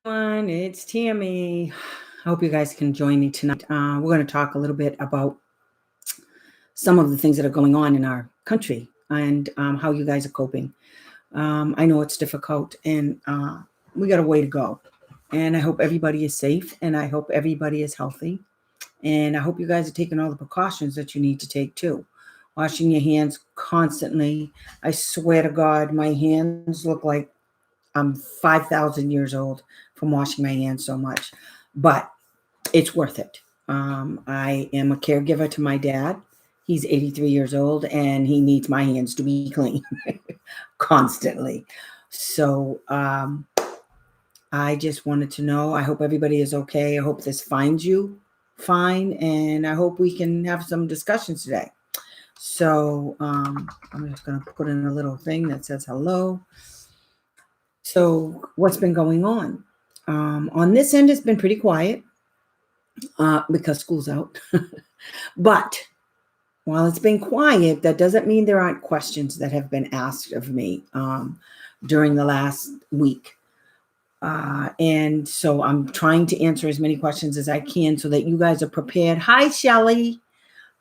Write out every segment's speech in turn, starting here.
Everyone, it's Tammy. I hope you guys can join me tonight. We're going to talk a little bit about some of the things that are going on in our country and how you guys are coping. I know it's difficult and we got a way to go. And I hope everybody is safe and I hope everybody is healthy. And I hope you guys are taking all the precautions that you need to take too. Washing your hands constantly. I swear to God, my hands look like I'm 5,000 years old from washing my hands so much, but it's worth it. I am a caregiver to my dad. He's 83 years old and he needs my hands to be clean constantly. So I just wanted to know. I hope everybody is okay. I hope this finds you fine, and I hope we can have some discussions today. So I'm just going to put in a little thing that says hello. So, what's been going on? On this end, it's been pretty quiet because school's out. But while it's been quiet, that doesn't mean there aren't questions that have been asked of me during the last week. And so I'm trying to answer as many questions as I can so that you guys are prepared. Hi, Shelly.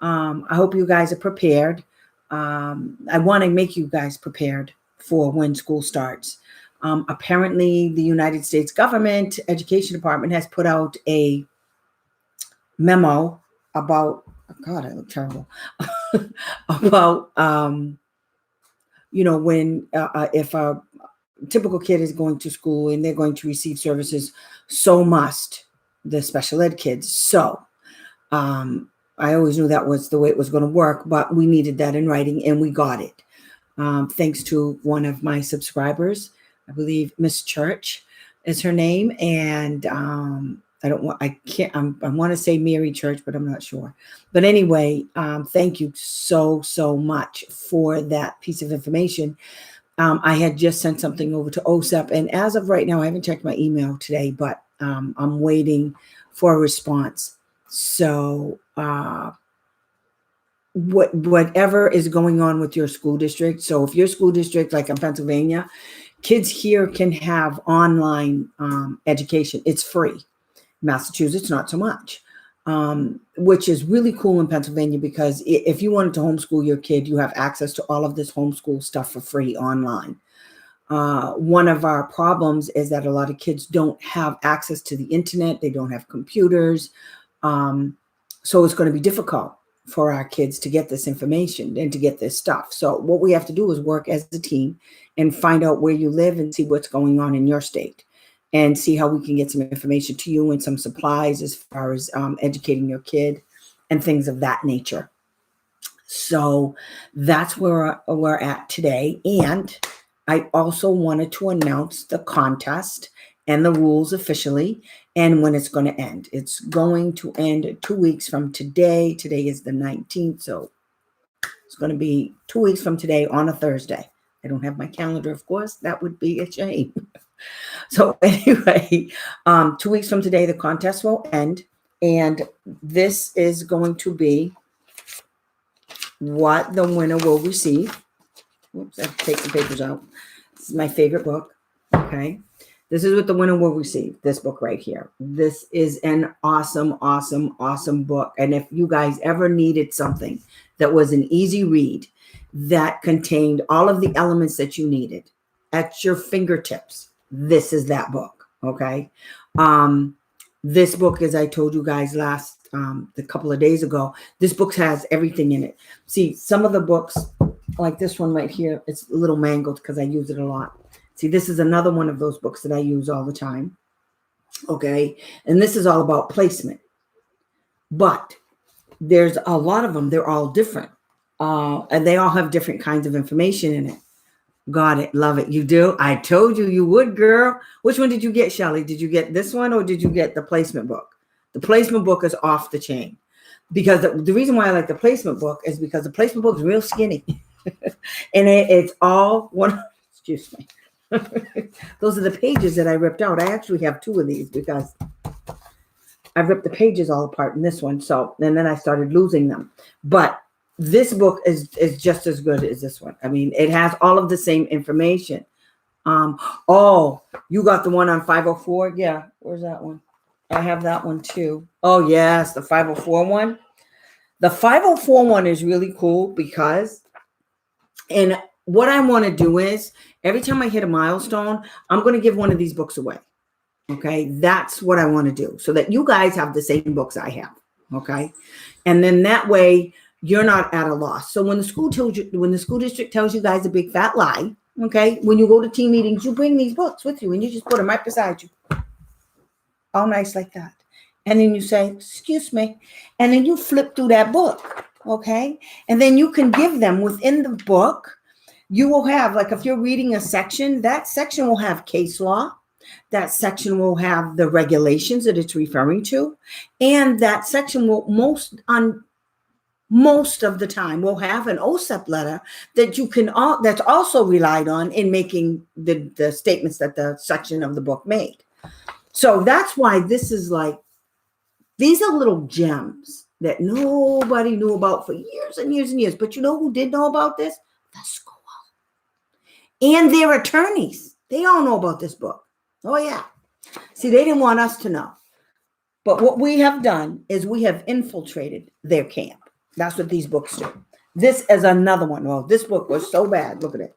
I hope you guys are prepared. I want to make you guys prepared for when school starts. Apparently, the United States government education department has put out a memo about, oh God, I look terrible, about, when if a typical kid is going to school and they're going to receive services, so must the special ed kids. So I always knew that was the way it was going to work, but we needed that in writing and we got it. Thanks to one of my subscribers. I believe Miss Church is her name, and I want to say Mary Church, but I'm not sure. But anyway, thank you so much for that piece of information. I had just sent something over to OSEP, and as of right now, I haven't checked my email today, but I'm waiting for a response. So whatever is going on with your school district. So if your school district, like in Pennsylvania, kids here can have online education. It's free. Massachusetts, not so much, which is really cool in Pennsylvania because if you wanted to homeschool your kid, you have access to all of this homeschool stuff for free online. One of our problems is that a lot of kids don't have access to the internet. They don't have computers. So it's going to be difficult for our kids to get this information and to get this stuff. So what we have to do is work as a team and find out where you live and see what's going on in your state and see how we can get some information to you and some supplies as far as educating your kid and things of that nature. So that's where we're at today. And I also wanted to announce the contest and the rules officially and when it's going to end. It's going to end 2 weeks from today. Today is the 19th, so it's going to be 2 weeks from today on a Thursday. I don't have my calendar, of course. That would be a shame. So anyway, 2 weeks from today, the contest will end. And this is going to be what the winner will receive. Oops, I have to take the papers out. This is my favorite book. Okay. This is what the winner will receive, this book right here. This is an awesome book. And if you guys ever needed something that was an easy read, that contained all of the elements that you needed at your fingertips, this is that book, okay? This book, as I told you guys a couple of days ago, this book has everything in it. See, some of the books, like this one right here, it's a little mangled because I use it a lot. See, this is another one of those books that I use all the time. Okay. And this is all about placement. But there's a lot of them. They're all different. And they all have different kinds of information in it. Got it. Love it. You do? I told you you would, girl. Which one did you get, Shelly? Did you get this one or did you get the placement book? The placement book is off the chain. Because the reason why I like the placement book is because the placement book is real skinny. And it's all one. Excuse me. Those are the pages that I ripped out. I actually have two of these because I ripped the pages all apart in this one. So, and then I started losing them. But this book is just as good as this one. I mean, it has all of the same information. Oh, you got the one on 504? Yeah. Where's that one? I have that one too. Oh, yes. The 504 one. The 504 one is really cool because, and what I want to do is every time I hit a milestone, I'm going to give one of these books away. Okay. That's what I want to do so that you guys have the same books I have. Okay. And then that way you're not at a loss. So when the school district tells you guys a big fat lie, okay, when you go to team meetings, you bring these books with you and you just put them right beside you. All nice like that. And then you say, excuse me. And then you flip through that book. Okay. And then you can give them within the book. You will have, like, if you're reading a section, that section will have case law. That section will have the regulations that it's referring to. And that section will most of the time will have an OSEP letter that you can that's also relied on in making the statements that the section of the book made. So that's why this is like, these are little gems that nobody knew about for years and years and years. But you know who did know about this? The school and their attorneys. They all know about this book. Oh yeah. See, they didn't want us to know. But what we have done is we have infiltrated their camp. That's what these books do. This is another one. Well, this book was so bad. Look at it.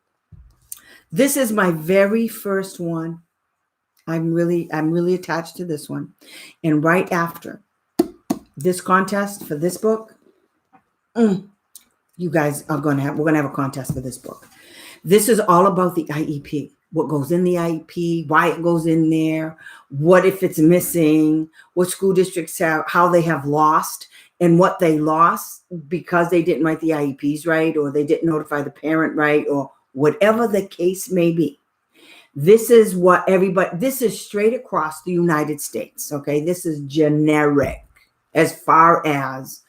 This is my very first one. I'm really attached to this one. And right after this contest for this book, you guys are we're going to have a contest for this book. This is all about the IEP. What goes in the IEP, why it goes in there, what if it's missing, what school districts have, how they have lost, and what they lost because they didn't write the IEPs right, or they didn't notify the parent right, or whatever the case may be. This is what this is straight across the United States, okay? This is generic as far as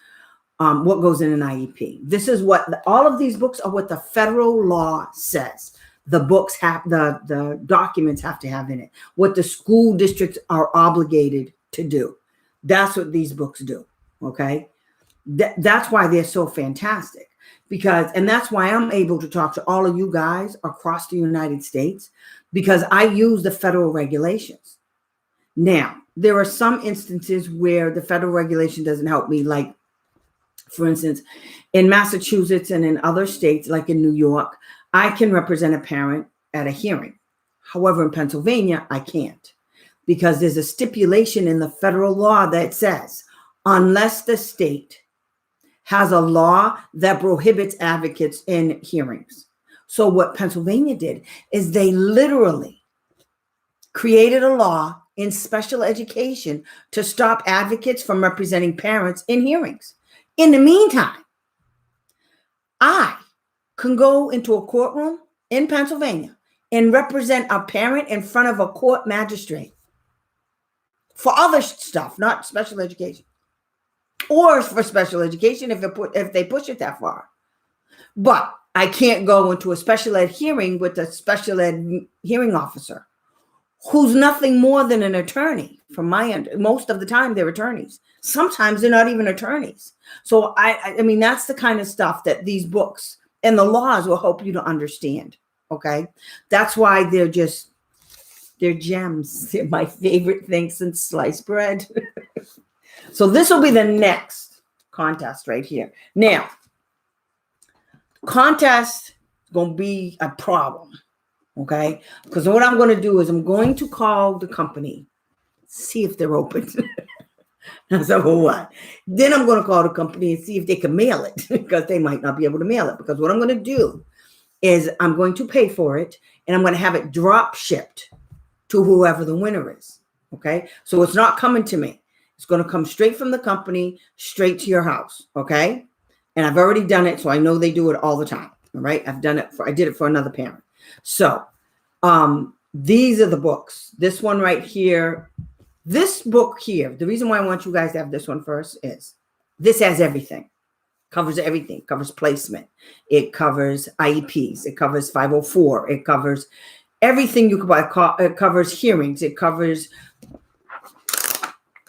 what goes in an IEP. This is what all of these books are, what the federal law says. The books have, the documents have to have in it, what the school districts are obligated to do. That's what these books do, okay? That's why they're so fantastic. And that's why I'm able to talk to all of you guys across the United States, because I use the federal regulations. Now, there are some instances where the federal regulation doesn't help me, like, for instance, in Massachusetts and in other states, like in New York, I can represent a parent at a hearing. However, in Pennsylvania, I can't, because there's a stipulation in the federal law that says, unless the state has a law that prohibits advocates in hearings. So what Pennsylvania did is they literally created a law in special education to stop advocates from representing parents in hearings. In the meantime, I can go into a courtroom in Pennsylvania and represent a parent in front of a court magistrate for other stuff, not special education, or for special education if they push it that far. But I can't go into a special ed hearing with a special ed hearing officer who's nothing more than an attorney. From my end, most of the time they're attorneys. Sometimes they're not even attorneys. So I mean, that's the kind of stuff that these books and the laws will help you to understand. Okay. That's why they're gems. They're my favorite thing since sliced bread. So this will be the next contest right here. Now, contest is going to be a problem. Okay. Because what I'm going to do is I'm going to call the company, see if they're open. I said, well, what? Then I'm going to call the company and see if they can mail it, because they might not be able to mail it. Because what I'm going to do is I'm going to pay for it and I'm going to have it drop shipped to whoever the winner is. Okay. So it's not coming to me. It's going to come straight from the company, straight to your house. Okay. And I've already done it. So I know they do it all the time. All right. I did it for another parent. So these are the books. This one right here. This book here, the reason why I want you guys to have this one first is this has everything. Covers everything. Covers placement. It covers IEPs. It covers 504. It covers everything you could buy. It covers hearings. It covers,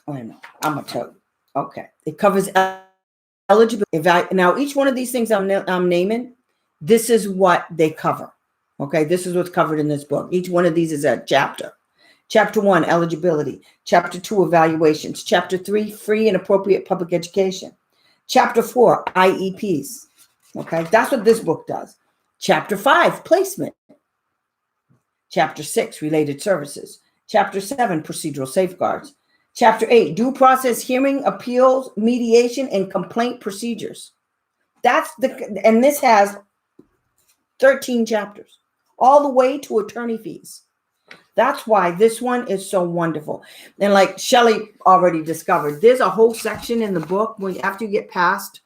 I know, I'm going to tell you. Okay. It covers eligibility. Now, each one of these things I'm naming, this is what they cover. Okay, this is what's covered in this book. Each one of these is a chapter. Chapter 1, eligibility. Chapter 2, evaluations. Chapter 3, free and appropriate public education. Chapter 4, IEPs. Okay, that's what this book does. Chapter 5, placement. Chapter 6, related services. Chapter 7, procedural safeguards. Chapter 8, due process, hearing, appeals, mediation, and complaint procedures. And this has 13 chapters, all the way to attorney fees. That's why this one is so wonderful. And like Shelley already discovered, there's a whole section in the book when after you get past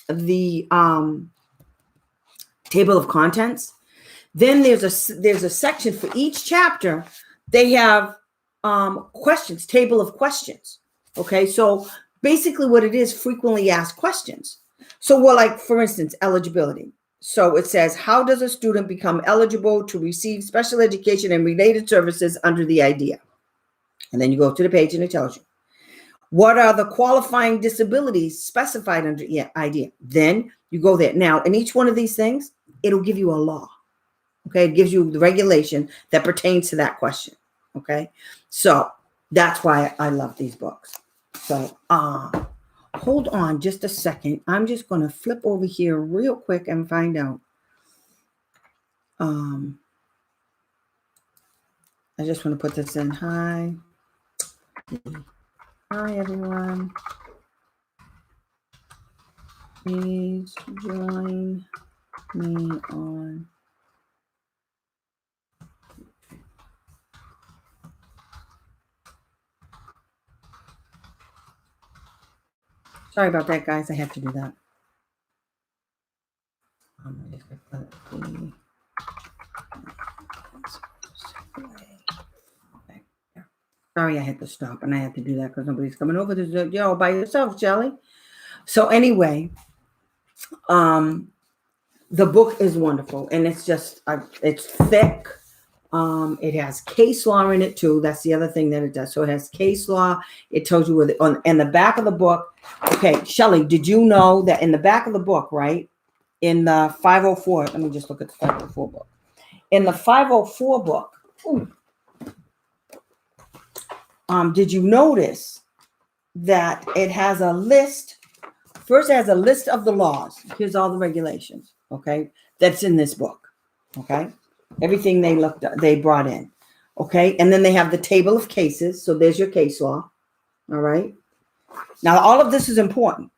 the table of contents, then there's a section for each chapter. They have questions, table of questions. Okay, so basically what it is, frequently asked questions. So we're like, for instance, eligibility. So it says, how does a student become eligible to receive special education and related services under the IDEA? And then you go to the page and it tells you, what are the qualifying disabilities specified under IDEA? Then you go there. Now, in each one of these things, it'll give you a law. Okay, it gives you the regulation that pertains to that question. Okay, so that's why I love these books. So, hold on just a second. I'm just going to flip over here real quick and find out. I just want to put this in. Hi, everyone. Please join me on. Sorry about that, guys. I have to do that. Sorry, I had to stop and I had to do that because nobody's coming over. You're all by yourself, Shelley. So anyway, the book is wonderful and it's just, it's thick. It has case law in it too. That's the other thing that it does. So it has case law. It tells you in the back of the book. Okay, Shelley, did you know that in the back of the book, right? In the 504, let me just look at the 504 book. In the 504 book, did you notice that it has a list? First, it has a list of the laws. Here's all the regulations, okay? That's in this book, okay? Everything they brought in, okay? And then they have the table of cases. So there's your case law, all right? Now, all of this is important.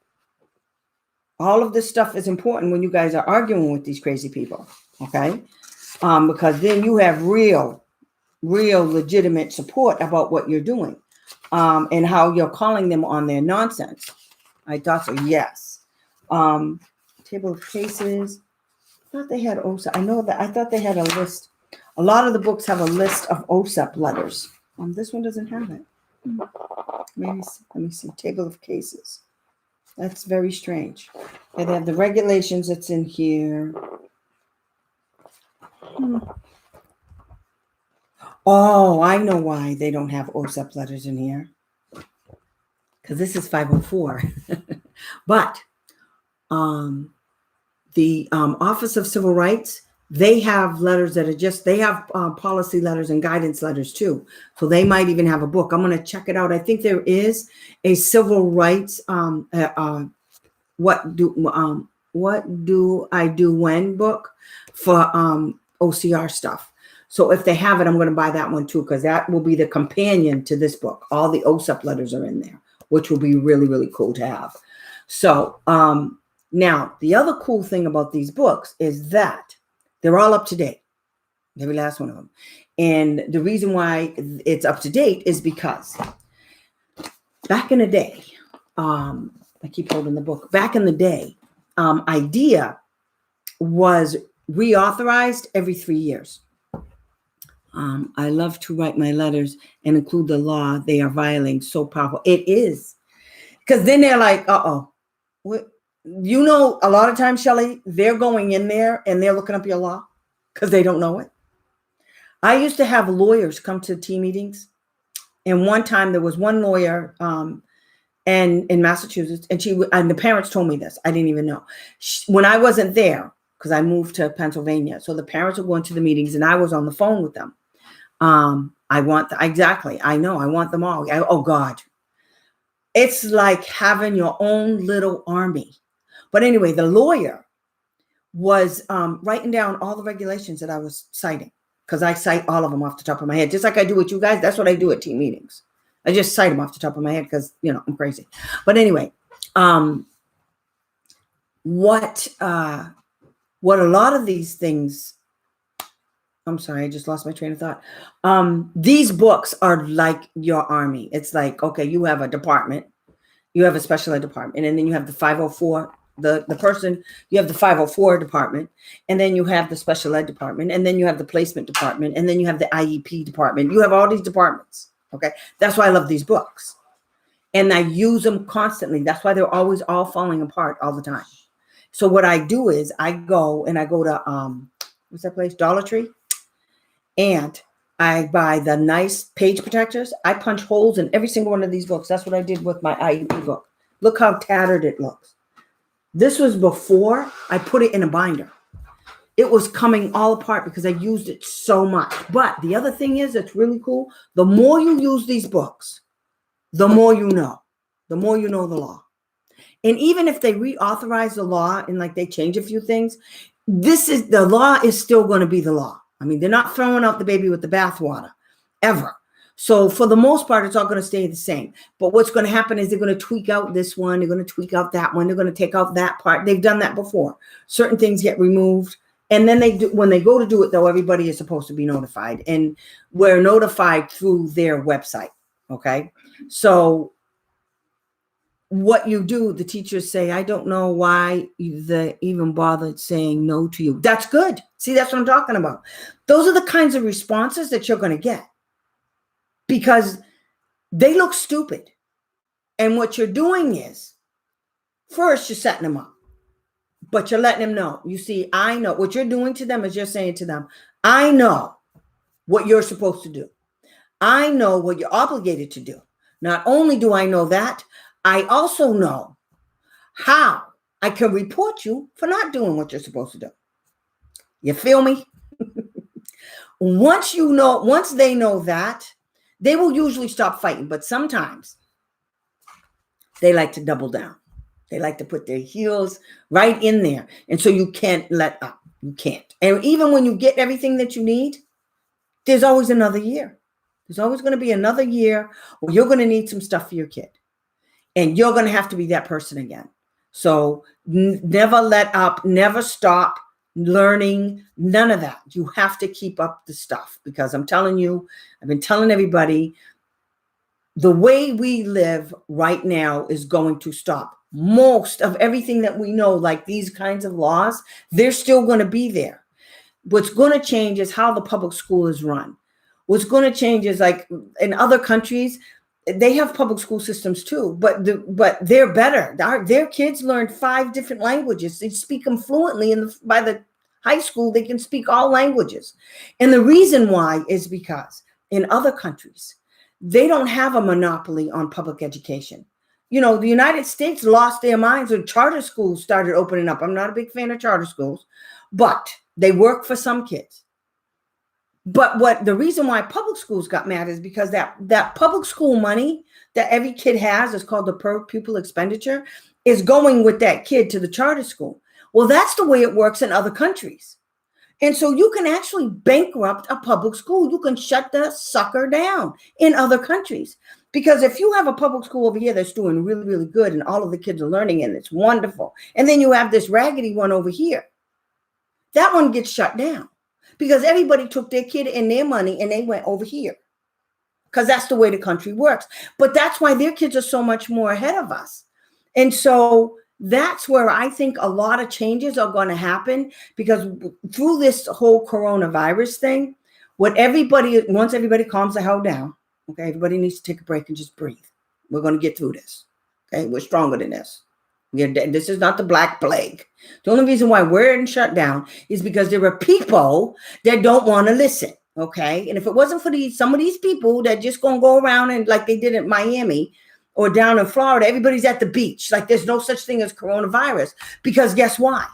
All of this stuff is important when you guys are arguing with these crazy people, okay? Because then you have real legitimate support about what you're doing and how you're calling them on their nonsense. I thought so, yes. Table of cases. I thought they had OSEP. I thought they had a list. A lot of the books have a list of OSEP letters. This one doesn't have it. Maybe, let me see. Table of cases. That's very strange. They have the regulations that's in here. Oh, I know why they don't have OSEP letters in here. Because this is 504. But the Office of Civil Rights, they have letters that are they have policy letters and guidance letters too. So they might even have a book. I'm going to check it out. I think there is a civil rights, what do I do when book for OCR stuff. So if they have it, I'm going to buy that one too, because that will be the companion to this book. All the OSEP letters are in there, which will be really, really cool to have. So now the other cool thing about these books is that they're all up to date, every last one of them. And the reason why it's up to date is because back in the day, I keep holding the book. Back in the day, IDEA was reauthorized every 3 years. I love to write my letters and include the law they are violating. So powerful. It is. Because then they're like, what? You know, a lot of times, Shelley, they're going in there and they're looking up your law because they don't know it. I used to have lawyers come to team meetings. And one time there was one lawyer and in Massachusetts, and the parents told me this. I didn't even know. When I wasn't there, because I moved to Pennsylvania. So the parents were going to the meetings and I was on the phone with them. Exactly. I know. I want them all. Oh God. It's like having your own little army. But anyway, the lawyer was writing down all the regulations that I was citing, because I cite all of them off the top of my head, just like I do with you guys. That's what I do at team meetings. I just cite them off the top of my head because, I'm crazy. But anyway, what a lot of these things, I'm sorry, I just lost my train of thought. These books are like your army. It's like, okay, you have a department, you have a special ed department, and then you have the 504, the person, you have the 504 department, and then you have the special ed department, and then you have the placement department, and then you have the IEP department. You have all these departments. Okay. That's why I love these books. And I use them constantly. That's why they're always all falling apart all the time. So what I do is I go to, what's that place? Dollar Tree. And I buy the nice page protectors. I punch holes in every single one of these books. That's what I did with my IEP book. Look how tattered it looks. This was before I put it in a binder. It was coming all apart because I used it so much. But the other thing is, it's really cool. The more you use these books, the more you know. The more you know the law. And even if they reauthorize the law and like they change a few things, the law is still going to be the law. I mean, they're not throwing out the baby with the bathwater, ever. So for the most part, it's all going to stay the same. But what's going to happen is they're going to tweak out this one. They're going to tweak out that one. They're going to take out that part. They've done that before. Certain things get removed. And then when they go to do it, though, everybody is supposed to be notified. And we're notified through their website. Okay. So what you do, the teachers say, I don't know why they even bothered saying no to you. That's good. See, that's what I'm talking about. Those are the kinds of responses that you're going to get because they look stupid. And what you're doing is, first, you're setting them up, but you're letting them know. You see, I know what you're doing to them is you're saying to them, I know what you're supposed to do. I know what you're obligated to do. Not only do I know that, I also know how I can report you for not doing what you're supposed to do. You feel me? Once they know that, they will usually stop fighting. But sometimes they like to double down. They like to put their heels right in there. And so you can't let up. You can't. And even when you get everything that you need, there's always another year. There's always going to be another year where you're going to need some stuff for your kid. And you're going to have to be that person again. So never let up, never stop learning, none of that. You have to keep up the stuff because I'm telling you, I've been telling everybody, the way we live right now is going to stop. Most of everything that we know, like these kinds of laws, they're still going to be there. What's going to change is how the public school is run. What's going to change is like in other countries, they have public school systems too, but they're better. Their kids learn 5 different languages. They speak them fluently, by the high school, they can speak all languages. And the reason why is because in other countries, they don't have a monopoly on public education. The United States lost their minds when charter schools started opening up. I'm not a big fan of charter schools, but they work for some kids. But the reason why public schools got mad is because that public school money that every kid has is called the per pupil expenditure is going with that kid to the charter school. Well, that's the way it works in other countries. And so you can actually bankrupt a public school. You can shut the sucker down in other countries. Because if you have a public school over here that's doing really, really good and all of the kids are learning and it's wonderful, and then you have this raggedy one over here, that one gets shut down. Because everybody took their kid and their money and they went over here. Because that's the way the country works. But that's why their kids are so much more ahead of us. And so that's where I think a lot of changes are going to happen. Because through this whole coronavirus thing, once everybody calms the hell down, okay, everybody needs to take a break and just breathe. We're going to get through this. Okay, we're stronger than this. This is not the Black Plague. The only reason why we're in shutdown is because there are people that don't want to listen. Okay. And if it wasn't for some of these people that just going to go around and like they did in Miami or down in Florida, everybody's at the beach. Like there's no such thing as coronavirus because guess why?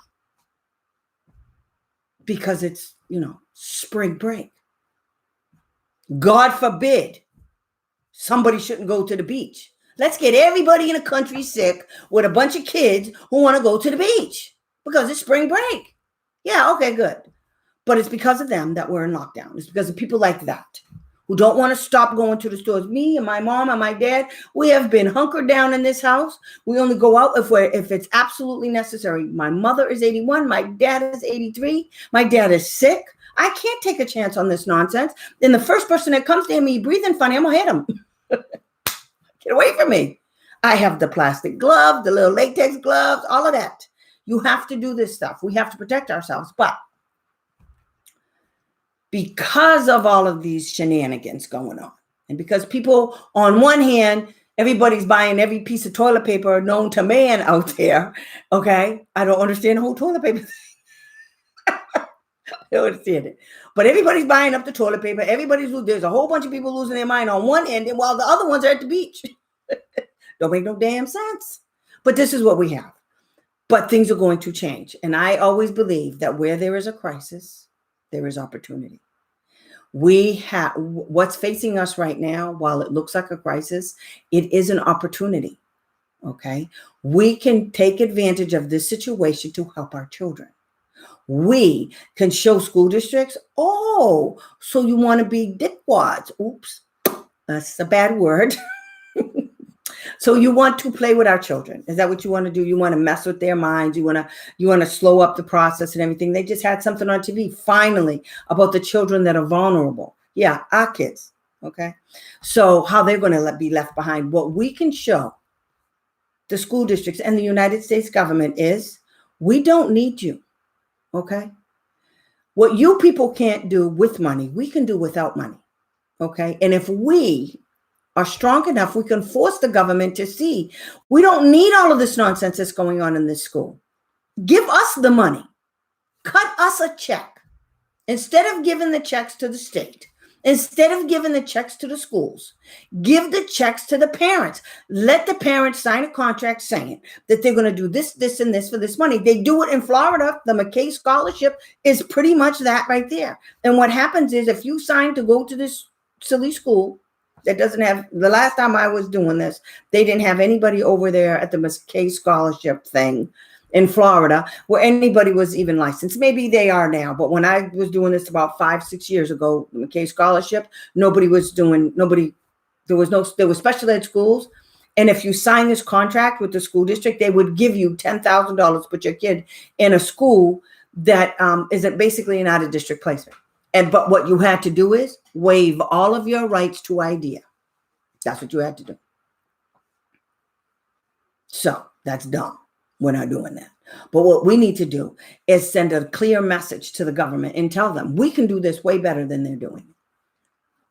because it's, spring break. God forbid somebody shouldn't go to the beach. Let's get everybody in the country sick with a bunch of kids who want to go to the beach because it's spring break. Yeah, okay, good. But it's because of them that we're in lockdown. It's because of people like that who don't want to stop going to the stores. Me and my mom and my dad, we have been hunkered down in this house. We only go out if it's absolutely necessary. My mother is 81. My dad is 83. My dad is sick. I can't take a chance on this nonsense. And the first person that comes to me breathing funny, I'm going to hit him. Get away from me. I have the plastic glove, the little latex gloves, all of that. You have to do this stuff. We have to protect ourselves. But because of all of these shenanigans going on, and because people, on one hand, everybody's buying every piece of toilet paper known to man out there, okay? I don't understand the whole toilet paper thing. I don't understand it. But everybody's buying up the toilet paper. There's a whole bunch of people losing their mind on one end, and while the other ones are at the beach. Don't make no damn sense. But this is what we have. But things are going to change. And I always believe that where there is a crisis, there is opportunity. We have what's facing us right now, while it looks like a crisis, it is an opportunity. Okay. We can take advantage of this situation to help our children. We can show school districts, so you want to be dickwads. Oops, that's a bad word. So you want to play with our children. Is that what you want to do? You want to mess with their minds. You want to slow up the process and everything. They just had something on TV finally about the children that are vulnerable. Yeah, our kids. Okay. So how they're going to be left behind. What we can show the school districts and the United States government is we don't need you. Okay. What you people can't do with money, we can do without money. Okay. And if we are strong enough, we can force the government to see we don't need all of this nonsense that's going on in this school. Give us the money. Cut us a check. Instead of giving the checks to the state, instead of giving the checks to the schools, give the checks to the parents. Let the parents sign a contract saying that they're going to do this, this, and this for this money. They do it in Florida. The McKay Scholarship is pretty much that right there. And what happens is if you sign to go to this silly school that doesn't have, the last time I was doing this, they didn't have anybody over there at the McKay Scholarship thing in Florida where anybody was even licensed. Maybe they are now, but when I was doing this about 5-6 years ago, the McKay Scholarship, there were special ed schools. And if you sign this contract with the school district, they would give you $10,000 to put your kid in a school that isn't basically an out of district placement. But what you had to do is waive all of your rights to IDEA. That's what you had to do. So that's dumb. We're not doing that. But what we need to do is send a clear message to the government and tell them we can do this way better than they're doing.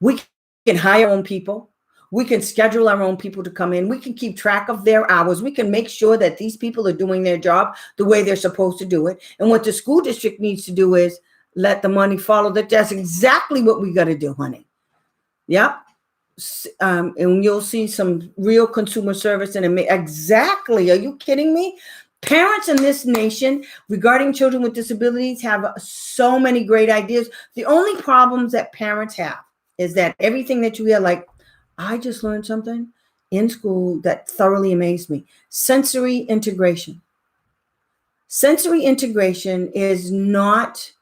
We can hire our own people. We can schedule our own people to come in. We can keep track of their hours. We can make sure that these people are doing their job the way they're supposed to do it. And what the school district needs to do is let the money follow that. That's exactly what we got to do, honey. Yep. And you'll see some real consumer service and exactly. Are you kidding me? Parents in this nation regarding children with disabilities have so many great ideas. The only problems that parents have is that everything that you hear, like, I just learned something in school that thoroughly amazed me. Sensory integration. Sensory integration is not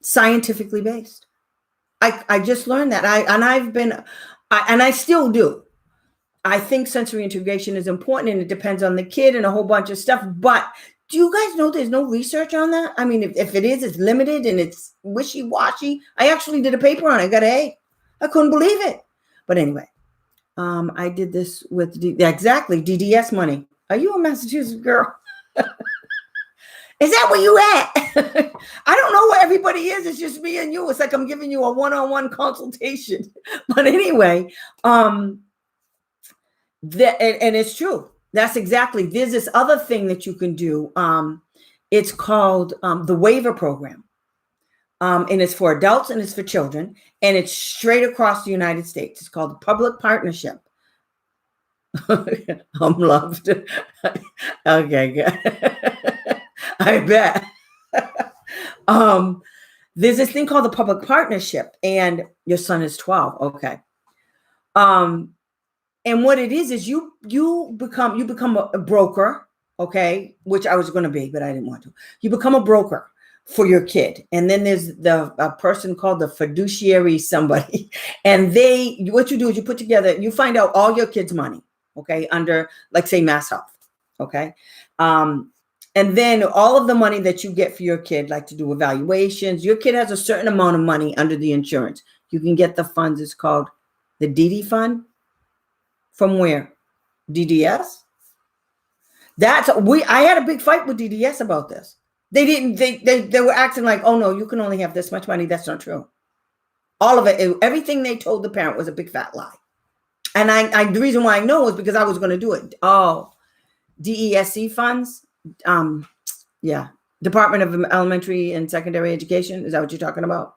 scientifically based. I just learned that. I still do. I think sensory integration is important and it depends on the kid and a whole bunch of stuff. But do you guys know there's no research on that? I mean, if it is, it's limited and it's wishy-washy. I actually did a paper on it. I got an A. I couldn't believe it. But anyway, I did this with DDS money. Are you a Massachusetts girl? Is that where you at? I don't know where everybody is. It's just me and you. It's like I'm giving you a one-on-one consultation. But anyway, and it's true. That's exactly. There's this other thing that you can do. It's called the waiver program. And it's for adults and it's for children. And it's straight across the United States. It's called the Public Partnership. I'm loved. Okay, good. I bet. There's this thing called the public partnership, and your son is 12. Okay. And what it is you become a broker, okay, which I was going to be, but I didn't want to. You become a broker for your kid. And then there's a person called the fiduciary somebody. And what you do is you put together, you find out all your kids' money, okay, under, like, say, Mass Health, okay? And then all of the money that you get for your kid, like to do evaluations, your kid has a certain amount of money under the insurance. You can get the funds. It's called the DD fund. From where? DDS? I had a big fight with DDS about this. They were acting like, oh no, you can only have this much money. That's not true. All of it, everything they told the parent was a big fat lie. And the reason why I know is because I was going to do it. Oh, DESC funds. Yeah. Department of Elementary and Secondary Education. Is that what you're talking about?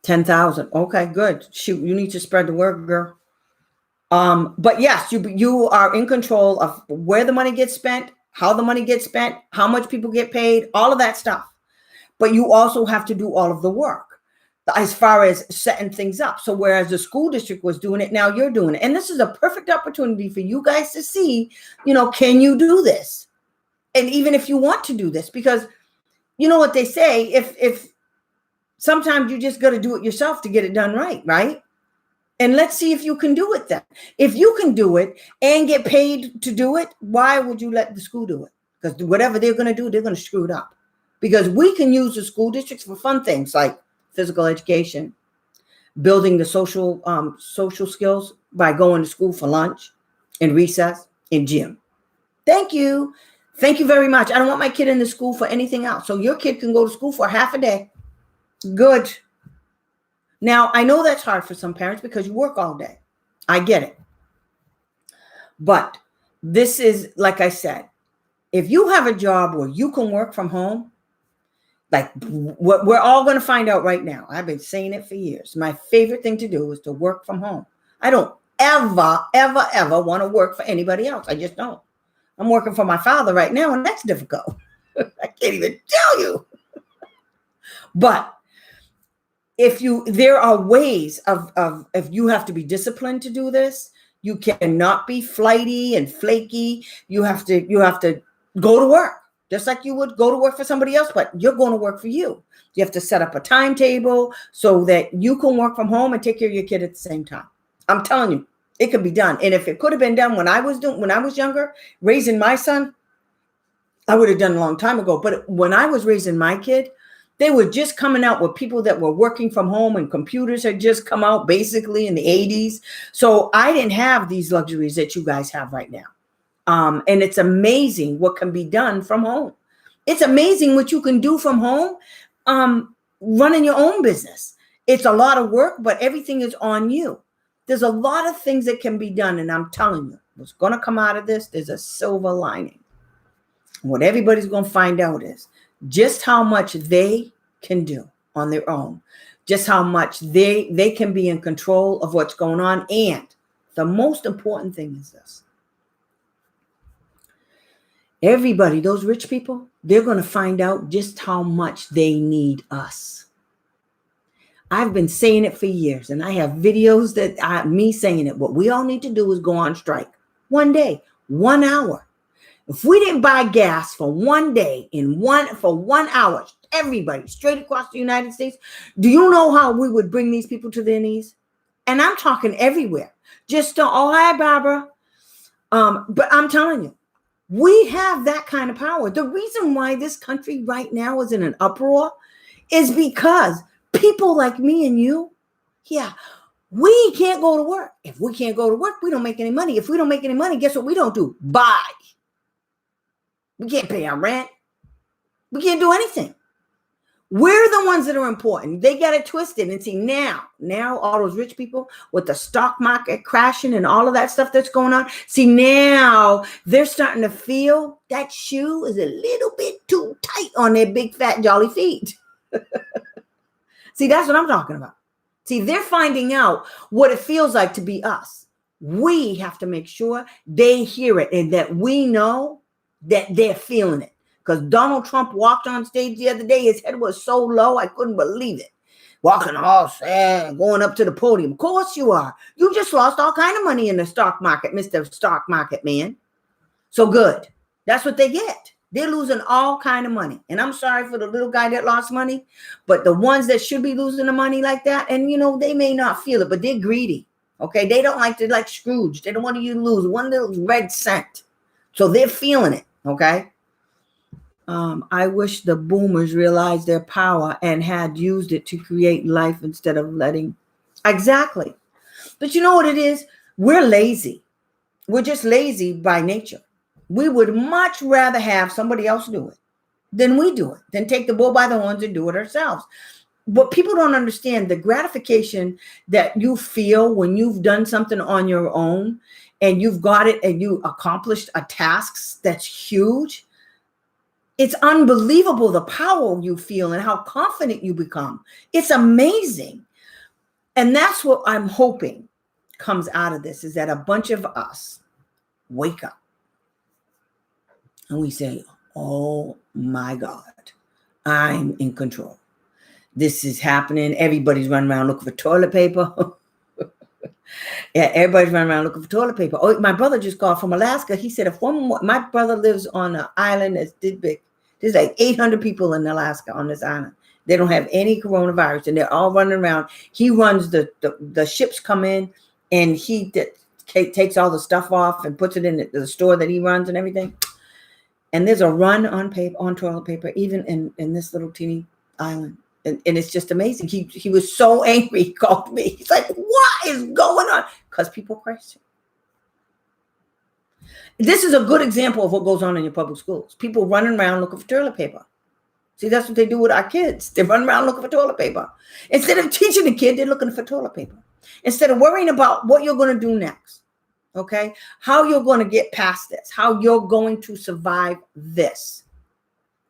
10,000. Okay, good. Shoot, you need to spread the word, girl. But yes, you are in control of where the money gets spent, how the money gets spent, how much people get paid, all of that stuff. But you also have to do all of the work as far as setting things up. So whereas the school district was doing it, now you're doing it. And this is a perfect opportunity for you guys to see, can you do this? And even if you want to do this, because you know what they say, if sometimes you just got to do it yourself to get it done right, right? And let's see if you can do it then. If you can do it and get paid to do it, why would you let the school do it? Because whatever they're going to do, they're going to screw it up. Because we can use the school districts for fun things like physical education, building the social skills by going to school for lunch and recess and gym. Thank you. Thank you very much. I don't want my kid in the school for anything else. So your kid can go to school for half a day. Good. Now, I know that's hard for some parents because you work all day. I get it. But this is, like I said, if you have a job where you can work from home, like what we're all going to find out right now. I've been saying it for years. My favorite thing to do is to work from home. I don't ever, ever, ever want to work for anybody else. I just don't. I'm working for my father right now, and that's difficult. I can't even tell you. But there are ways of if you have to be disciplined to do this, you cannot be flighty and flaky. You have to go to work just like you would go to work for somebody else, but you're going to work for you. You have to set up a timetable so that you can work from home and take care of your kid at the same time. I'm telling you, it could be done. And if it could have been done when I was younger, raising my son, I would have done a long time ago. But when I was raising my kid, they were just coming out with people that were working from home, and computers had just come out basically in the 80s. So I didn't have these luxuries that you guys have right now. And it's amazing what can be done from home. It's amazing what you can do from home, running your own business. It's a lot of work, but everything is on you. There's a lot of things that can be done. And I'm telling you, what's going to come out of this, there's a silver lining. What everybody's going to find out is just how much they can do on their own, just how much they can be in control of what's going on. And the most important thing is this. Everybody, those rich people, they're going to find out just how much they need us. I've been saying it for years, and I have videos that me saying it. What we all need to do is go on strike one day, 1 hour. If we didn't buy gas for 1 day for 1 hour, everybody straight across the United States, do you know how we would bring these people to their knees? And I'm talking everywhere. Oh, hi, Barbara. But I'm telling you, we have that kind of power. The reason why this country right now is in an uproar is because people like me and you, we can't go to work. If we can't go to work, we don't make any money. If we don't make any money, guess what we don't do? Buy. We can't pay our rent. We can't do anything. We're the ones that are important. They got it twisted. And see, now all those rich people with the stock market crashing and all of that stuff that's going on. See, now they're starting to feel that shoe is a little bit too tight on their big, fat, jolly feet. See, that's what I'm talking about. See, they're finding out what it feels like to be us. We have to make sure they hear it and that we know that they're feeling it. because Donald Trump walked on stage the other day. His head was so low, I couldn't believe it. Walking all sad, going up to the podium. Of course you are. You just lost all kind of money in the stock market, Mr. Stock Market Man. So good. That's what they get. They're losing all kind of money. And I'm sorry for the little guy that lost money, but the ones that should be losing the money like that, and they may not feel it, but they're greedy. Okay. They don't like Scrooge. They don't want you to lose one little red cent. So they're feeling it. Okay. I wish the boomers realized their power and had used it to create life instead of letting. Exactly. But you know what it is? We're lazy. We're just lazy by nature. We would much rather have somebody else do it than we do it, than take the bull by the horns and do it ourselves. But people don't understand the gratification that you feel when you've done something on your own and you've got it and you accomplished a task that's huge. It's unbelievable the power you feel and how confident you become. It's amazing. And that's what I'm hoping comes out of this, is that a bunch of us wake up and we say, oh my God, I'm in control. This is happening. Everybody's running around looking for toilet paper. Yeah, everybody's running around looking for toilet paper. Oh, my brother just called from Alaska. He said, my brother lives on an island that's this big. There's like 800 people in Alaska on this island. They don't have any coronavirus, and they're all running around. He runs the ships come in, and he takes all the stuff off and puts it in the store that he runs and everything. And there's a run on toilet paper, even in this little teeny island. And it's just amazing. He was so angry. He called me. He's like, what is going on? Because people question. This is a good example of what goes on in your public schools. People running around looking for toilet paper. See, that's what they do with our kids. They run around looking for toilet paper. Instead of teaching the kid, they're looking for toilet paper. Instead of worrying about what you're going to do next. Okay? How you're going to get past this. How you're going to survive this.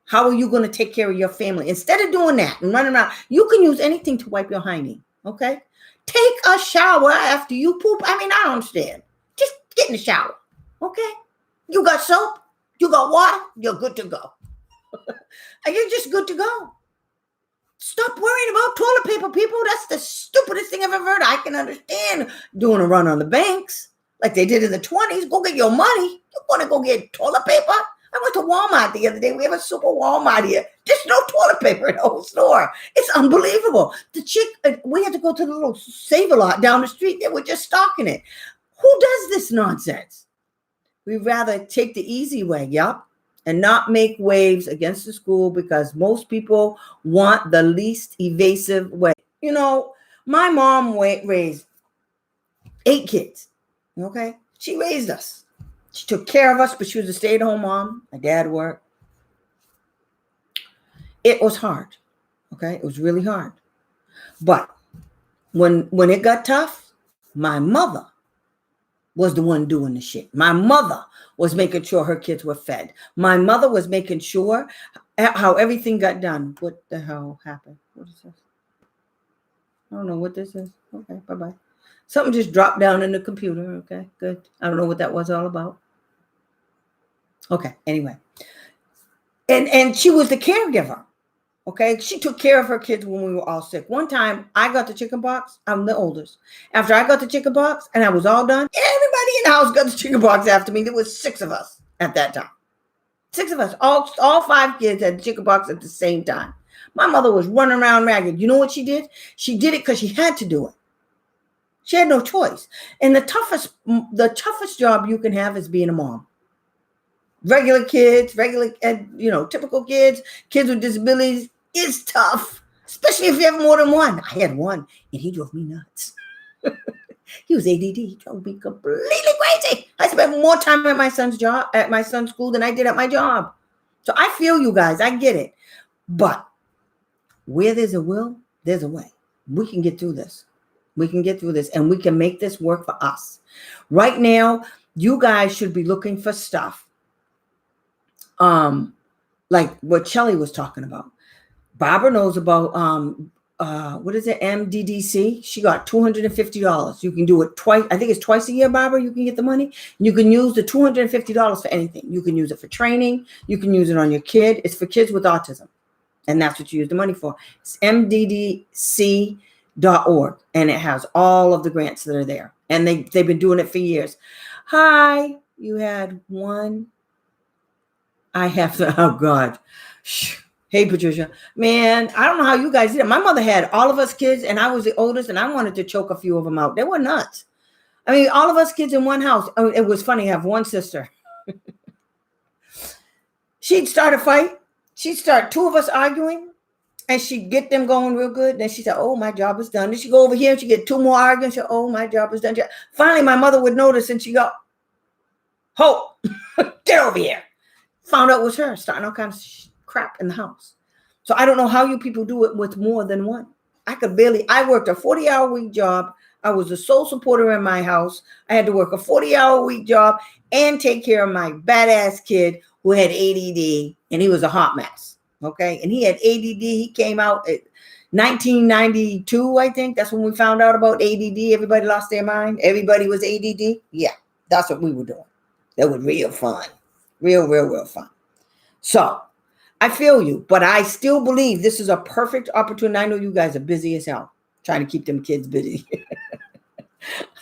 How are you going to take care of your family? Instead of doing that and running around, you can use anything to wipe your hiney. Okay? Take a shower after you poop. I mean, I don't understand. Just get in the shower. Okay? You got soap? You got water? You're good to go. And you're just good to go. Stop worrying about toilet paper, people. That's the stupidest thing I've ever heard. I can understand doing a run on the banks like they did in the 20s. Go get your money. You want to go get toilet paper? I went to Walmart the other day. We have a super Walmart here. There's no toilet paper in the whole store. It's unbelievable. The chick, we had to go to the little Save-A-Lot down the street. They were just stocking it. Who does this nonsense? We'd rather take the easy way, and not make waves against the school because most people want the least evasive way. My mom raised 8 kids, okay? She raised us. She took care of us, but she was a stay-at-home mom. My dad worked. It was hard, okay? It was really hard. But when it got tough, my mother was the one doing the shit. My mother was making sure her kids were fed. My mother was making sure how everything got done. What the hell happened? What is this? I don't know what this is. Okay, bye-bye. Something just dropped down in the computer. Okay, good. I don't know what that was all about. Okay, anyway. And she was the caregiver. Okay, she took care of her kids when we were all sick. One time, I got the chicken pox. I'm the oldest. After I got the chicken pox and I was all done, everybody in the house got the chicken pox after me. There was 6 of us at that time. 6 of us. All 5 kids had chicken pox at the same time. My mother was running around ragged. You know what she did? She did it because she had to do it. She had no choice. And the toughest job you can have is being a mom. Regular kids, typical kids with disabilities is tough, especially if you have more than one. I had one, and he drove me nuts. He was ADD. He drove me completely crazy. I spent more time at my son's school than I did at my job. So I feel you guys. I get it. But where there's a will, there's a way. We can get through this. We can get through this, and we can make this work for us. Right now, you guys should be looking for stuff like what Shelly was talking about. Barbara knows about what is it? MDDC. She got $250. You can do it twice. I think it's twice a year, Barbara. You can get the money. You can use the $250 for anything. You can use it for training. You can use it on your kid. It's for kids with autism. And that's what you use the money for. It's mddc.org. And it has all of the grants that are there. And they've been doing it for years. Hi, you had one. I have to, oh God. Hey, Patricia, man, I don't know how you guys did it. My mother had all of us kids and I was the oldest and I wanted to choke a few of them out. They were nuts. I mean, all of us kids in one house. I mean, it was funny. I have one sister. She'd start a fight. She'd start two of us arguing and she'd get them going real good. Then she said, oh, my job is done. Then she'd go over here and she'd get two more arguing. She said, oh, my job is done. Finally, my mother would notice and she'd go, Hope, get over here. Found out it was her starting all kinds of crap in the house. So I don't know how you people do it with more than one. I worked a 40-hour week job. I was the sole supporter in my house. I had to work a 40-hour week job and take care of my badass kid who had ADD, and he was a hot mess. Okay. And he had ADD. He came out at 1992, I think. That's when we found out about ADD. Everybody lost their mind. Everybody was ADD. Yeah, that's what we were doing. That was real fun. Real fun. So I feel you, but I still believe this is a perfect opportunity. I know you guys are busy as hell trying to keep them kids busy.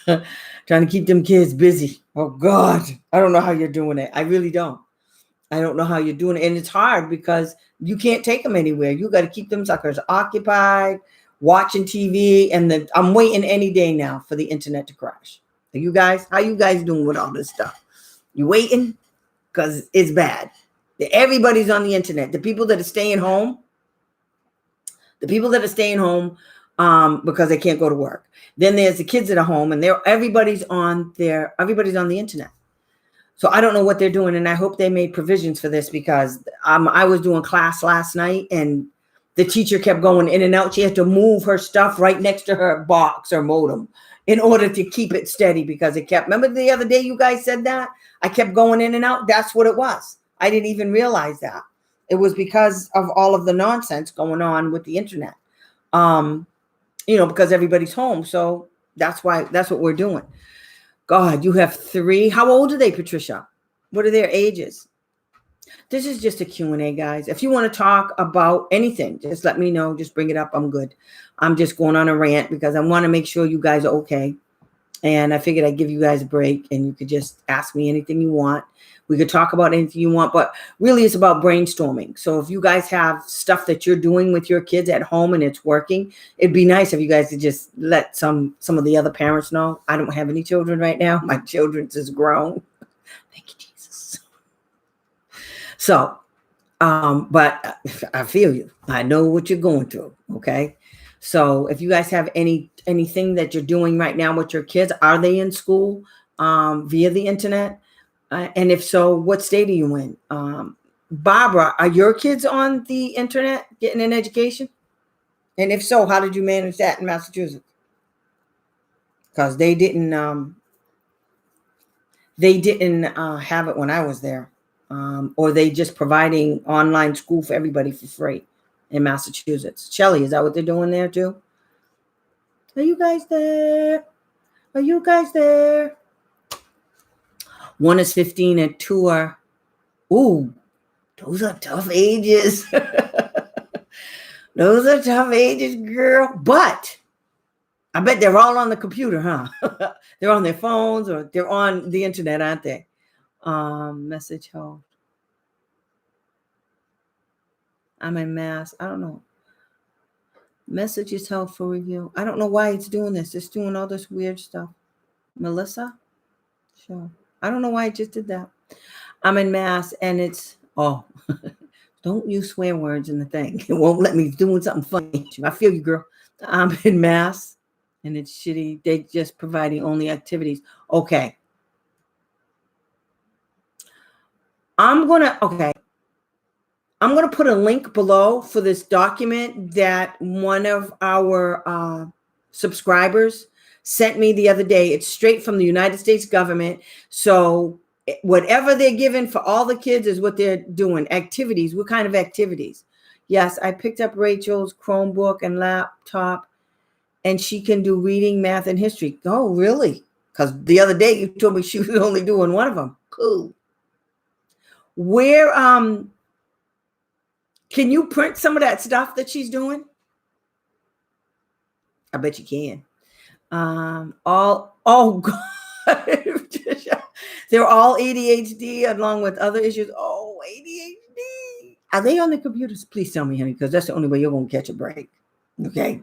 Trying to keep them kids busy. Oh God, I don't know how you're doing it. I really don't. I don't know how you're doing it. And it's hard because you can't take them anywhere. You got to keep them suckers occupied, watching TV. And I'm waiting any day now for the internet to crash. How you guys doing with all this stuff? You waiting? Because it's bad. Everybody's on the internet. The people that are staying home because they can't go to work. Then there's the kids that are home and everybody's on the internet. So I don't know what they're doing. And I hope they made provisions for this because I was doing class last night and the teacher kept going in and out. She had to move her stuff right next to her box or modem in order to keep it steady because remember the other day you guys said that? I kept going in and out. That's what it was. I didn't even realize that. It was because of all of the nonsense going on with the internet. Because everybody's home. So that's what we're doing. God, you have 3. How old are they, Patricia? What are their ages? This is just a Q&A, guys. If you want to talk about anything, just let me know. Just bring it up. I'm good. I'm just going on a rant because I want to make sure you guys are okay. And I figured I'd give you guys a break and you could just ask me anything you want. We could talk about anything you want, but really it's about brainstorming. So if you guys have stuff that you're doing with your kids at home and it's working, it'd be nice if you guys could just let some of the other parents know. I don't have any children right now. My children's is grown. Thank you, Jesus. So, but I feel you. I know what you're going through. Okay. So if you guys have anything that you're doing right now with your kids, are they in school via the internet? And if so, what state are you in? Barbara, are your kids on the internet getting an education? And if so, how did you manage that in Massachusetts? Because they didn't have it when I was there. Or they just providing online school for everybody for free in Massachusetts. Shelley, is that what they're doing there too? Are you guys there? One is 15 and 2 are, ooh, those are tough ages. Those are tough ages, girl. But I bet they're all on the computer, huh? They're on their phones or they're on the internet, aren't they? Message home. I'm in Mass. I don't know. Message is held for review. I don't know why it's doing this. It's doing all this weird stuff. Melissa? Sure. I don't know why I just did that. I'm in Mass and it's, don't use swear words in the thing. It won't let me doing something funny. I feel you, girl. I'm in Mass and it's shitty. They just providing only activities. Okay. I'm going to put a link below for this document that one of our subscribers sent me the other day. It's straight from the United States government. So whatever they're giving for all the kids is what they're doing. Activities. What kind of activities? Yes, I picked up Rachel's Chromebook and laptop, and she can do reading, math, and history. Oh, really? Because the other day you told me she was only doing one of them. Cool. Where can you print some of that stuff that she's doing? I bet you can. Oh God. They're all ADHD along with other issues. Oh, ADHD. Are they on the computers? Please tell me, honey, because that's the only way you're gonna catch a break. Okay.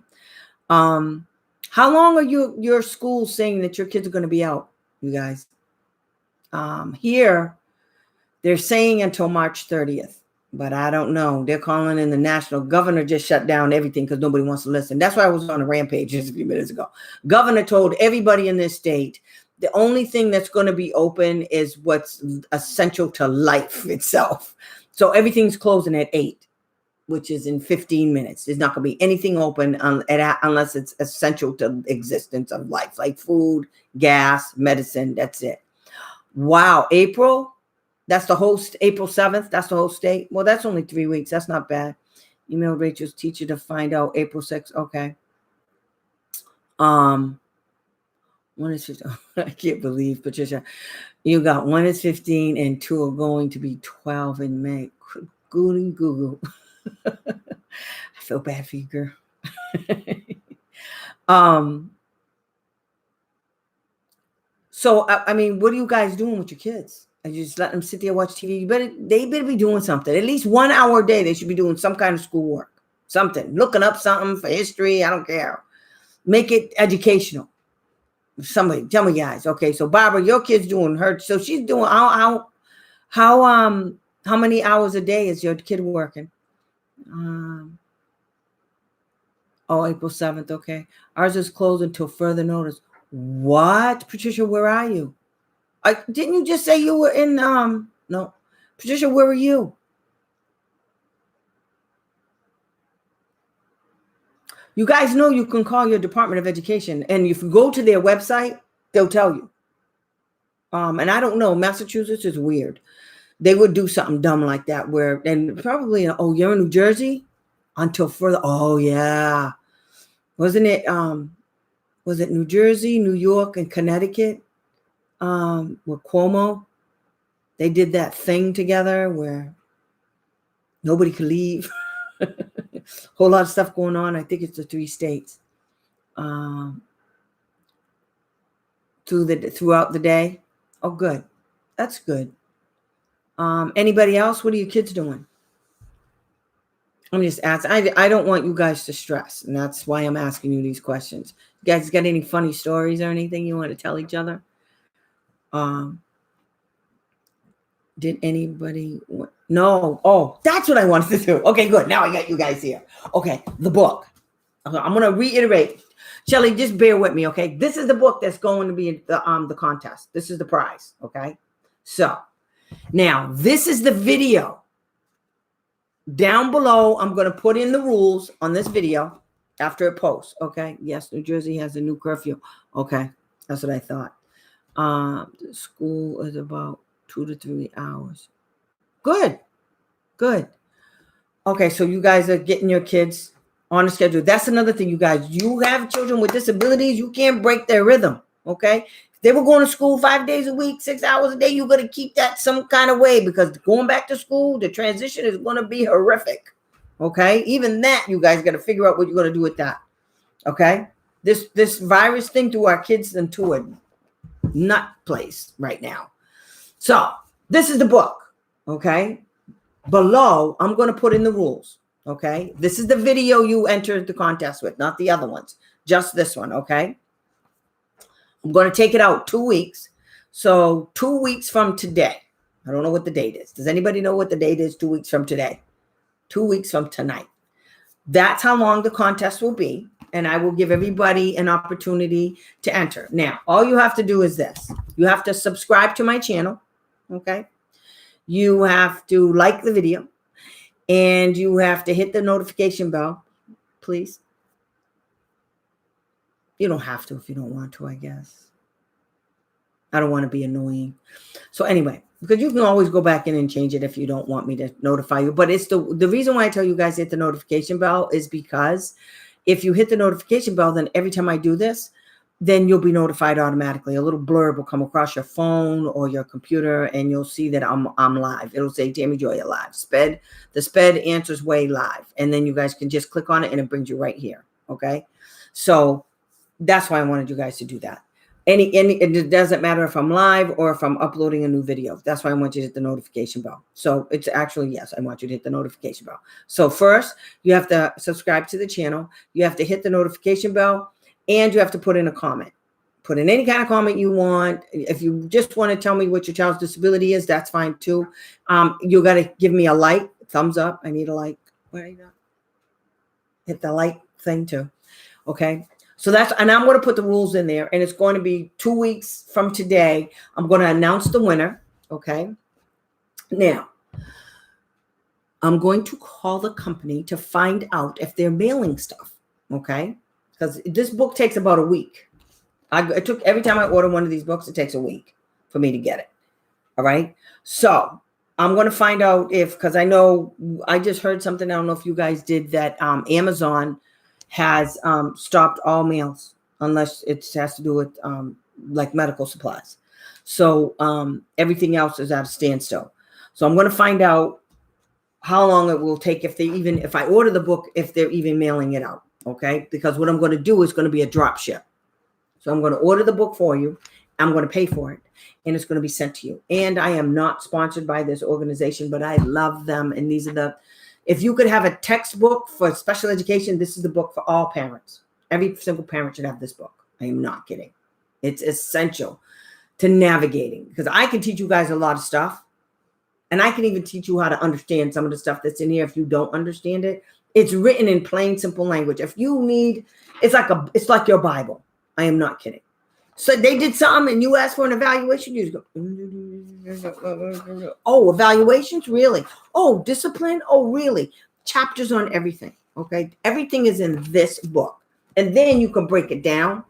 How long are your school saying that your kids are gonna be out, you guys? Here they're saying until March 30th. But I don't know. They're calling in the national governor just shut down everything because nobody wants to listen. That's why I was on a rampage just a few minutes ago. Governor told everybody in this state the only thing that's going to be open is what's essential to life itself. So everything's closing at 8, which is in 15 minutes. There's not going to be anything open unless it's essential to existence of life, like food, gas, medicine. That's it. Wow. April. That's the whole April 7th. That's the whole state. Well, that's only 3 weeks. That's not bad. Email Rachel's teacher to find out April 6th. Okay. One is 15. I can't believe, Patricia. You got 1 is 15 and 2 are going to be 12 in May. Google. I feel bad for you, girl. So I mean, what are you guys doing with your kids? I just let them sit there, watch TV. They better be doing something. At least 1 hour a day, they should be doing some kind of schoolwork. Something. Looking up something for history. I don't care. Make it educational. Somebody tell me, guys. Okay, so Barbara, your kid's doing her. So she's doing how many hours a day is your kid working? April 7th. Okay. Ours is closed until further notice. What? Patricia, where are you? Didn't you just say you were in, no. Patricia, where are you? You guys know you can call your Department of Education, and if you go to their website, they'll tell you. And I don't know, Massachusetts is weird. They would do something dumb like that and probably, you're in New Jersey? Until further, oh yeah. Wasn't it, was it New Jersey, New York, and Connecticut? With Cuomo, they did that thing together where nobody could leave. Whole lot of stuff going on. I think it's the 3 states. Throughout the day. Oh, good. That's good. Anybody else? What are your kids doing? I'm just asking. I don't want you guys to stress, and that's why I'm asking you these questions. You guys got any funny stories or anything you want to tell each other? Did anybody? No. Oh, that's what I wanted to do. Okay, good. Now I got you guys here. Okay, the book. I'm going to reiterate. Shelly, just bear with me, okay? This is the book that's going to be the contest. This is the prize, okay? So, now, this is the video. Down below, I'm going to put in the rules on this video after it posts, okay? Yes, New Jersey has a new curfew. Okay, that's what I thought. The school is about 2 to 3 hours. Good. Okay, so you guys are getting your kids on a schedule. That's another thing, you guys. You have children with disabilities. You can't break their rhythm, okay? If they were going to school 5 days a week, 6 hours a day, you're going to keep that some kind of way because going back to school, the transition is going to be horrific, okay? Even that, you guys got to figure out what you're going to do with that, okay? This virus thing threw our kids into a nut place right now. So this is the book, okay? Below, I'm going to put in the rules, okay? This is the video you entered the contest with, not the other ones, just this one, okay? I'm going to take it out 2 weeks. So 2 weeks from today, I don't know what the date is. Does anybody know what the date is 2 weeks from today? 2 weeks from tonight. That's how long the contest will be. And I will give everybody an opportunity to enter. Now, all you have to do is this. You have to subscribe to my channel, okay? You have to like the video. And you have to hit the notification bell, please. You don't have to if you don't want to, I guess. I don't want to be annoying. So anyway, because you can always go back in and change it if you don't want me to notify you. But it's the reason why I tell you guys hit the notification bell is because if you hit the notification bell, then every time I do this, then you'll be notified automatically. A little blurb will come across your phone or your computer, and you'll see that I'm live. It'll say Tammy Joy live. The SPED Answers Way live. And then you guys can just click on it and it brings you right here. Okay. So that's why I wanted you guys to do that. It doesn't matter if I'm live or if I'm uploading a new video. That's why I want you to hit the notification bell. So it's actually, yes, I want you to hit the notification bell. So first, you have to subscribe to the channel. You have to hit the notification bell, and you have to put in a comment. Put in any kind of comment you want. If you just want to tell me what your child's disability is, that's fine too. You got to give me a like, thumbs up. I need a like. Where are you? Hit the like thing too. Okay. So and I'm going to put the rules in there, and it's going to be 2 weeks from today. I'm going to announce the winner. Okay. Now, I'm going to call the company to find out if they're mailing stuff. Okay. Because this book takes about a week. Every time I order one of these books, it takes a week for me to get it. All right. So I'm going to find out because I know I just heard something. I don't know if you guys did that. Amazon has stopped all mails unless it has to do with like medical supplies. So everything else is at a standstill. So I'm going to find out how long it will take if I order the book, if they're even mailing it out. Okay. Because what I'm going to do is going to be a drop ship. So I'm going to order the book for you. I'm going to pay for it, and it's going to be sent to you. And I am not sponsored by this organization, but I love them. And these are if you could have a textbook for special education, this is the book for all parents. Every single parent should have this book. I am not kidding. It's essential to navigating, because I can teach you guys a lot of stuff, and I can even teach you how to understand some of the stuff that's in here if you don't understand it. It's written in plain, simple language. If you need, it's like your Bible. I am not kidding. So they did something and you asked for an evaluation, you just go, oh, evaluations? Really? Oh, discipline? Oh, really? Chapters on everything. Okay. Everything is in this book. And then you can break it down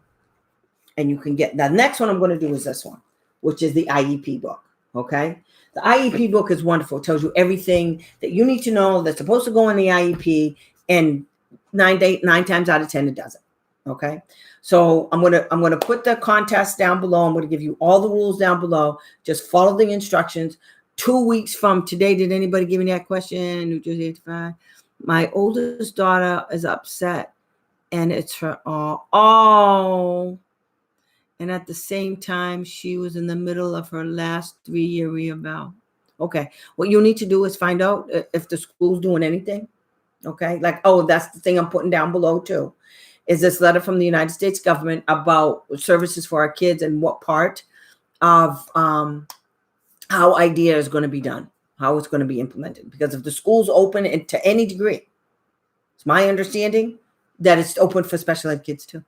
and you can get the next one I'm going to do is this one, which is the IEP book. Okay. The IEP book is wonderful. It tells you everything that you need to know that's supposed to go in the IEP, and 9 times out of 10, it doesn't. Okay. So I'm gonna put the contest down below. I'm gonna give you all the rules down below. Just follow the instructions. 2 weeks from today, did anybody give me that question? New Jersey 85. My oldest daughter is upset, and it's her oh. And at the same time, she was in the middle of her last 3-year reeval. Okay. What you need to do is find out if the school's doing anything. Okay. Like, oh, that's the thing I'm putting down below too. Is this letter from the United States government about services for our kids and what part of how IDEA is going to be done, how it's going to be implemented. Because if the school's open and to any degree, it's my understanding that it's open for special ed kids too.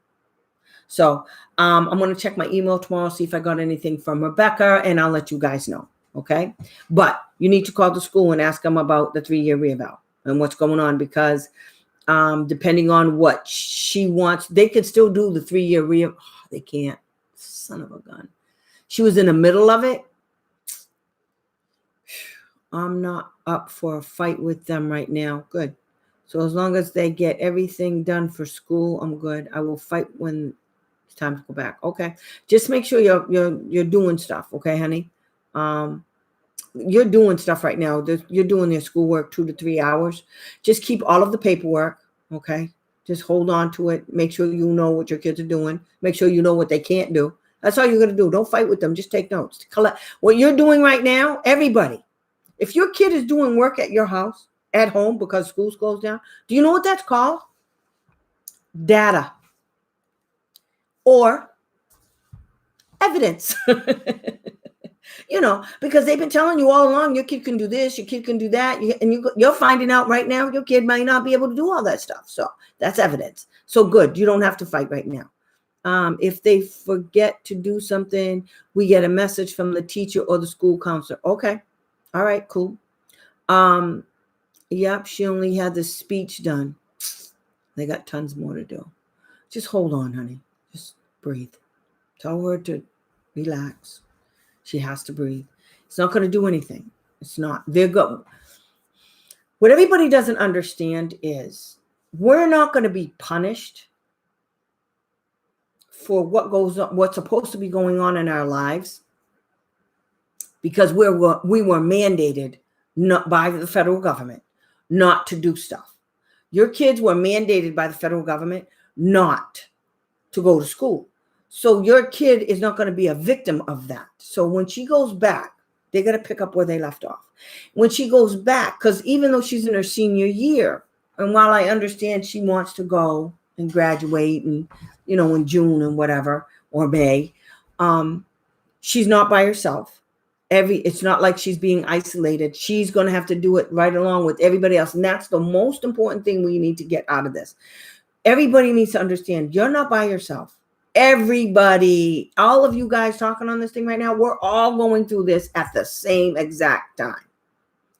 So I'm going to check my email tomorrow, see if I got anything from Rebecca, and I'll let you guys know. Okay. But you need to call the school and ask them about the 3-year reeval and what's going on, because depending on what she wants, they could still do the 3-year reeval. Oh, they can't. Son of a gun. She was in the middle of it. I'm not up for a fight with them right now. Good. So as long as they get everything done for school, I'm good. I will fight when it's time to go back. Okay. Just make sure you're doing stuff. Okay, honey. You're doing stuff right now. You're doing their schoolwork 2 to 3 hours. Just keep all of the paperwork. Okay. Just hold on to it. Make sure you know what your kids are doing. Make sure you know what they can't do. That's all you're going to do. Don't fight with them. Just take notes. Collect what you're doing right now. Everybody, if your kid is doing work at your house, at home, because school's closed down, do you know what that's called? Data or evidence. You know, because they've been telling you all along, your kid can do this, your kid can do that. And you're finding out right now, your kid might not be able to do all that stuff. So that's evidence. So good. You don't have to fight right now. If they forget to do something, we get a message from the teacher or the school counselor. Okay. All right, cool. Yep. She only had the speech done. They got tons more to do. Just hold on, honey. Just breathe. Tell her to relax. She has to breathe. It's not going to do anything. It's not. What everybody doesn't understand is we're not going to be punished for what goes on, what's supposed to be going on in our lives, because we were mandated not by the federal government not to do stuff. Your kids were mandated by the federal government not to go to school. So your kid is not going to be a victim of that. So when she goes back, they're going to pick up where they left off. When she goes back, because even though she's in her senior year, and while I understand she wants to go and graduate and, in June and whatever, or May, she's not by herself. It's not like she's being isolated. She's going to have to do it right along with everybody else. And that's the most important thing we need to get out of this. Everybody needs to understand you're not by yourself. Everybody, all of you guys talking on this thing right now, we're all going through this at the same exact time.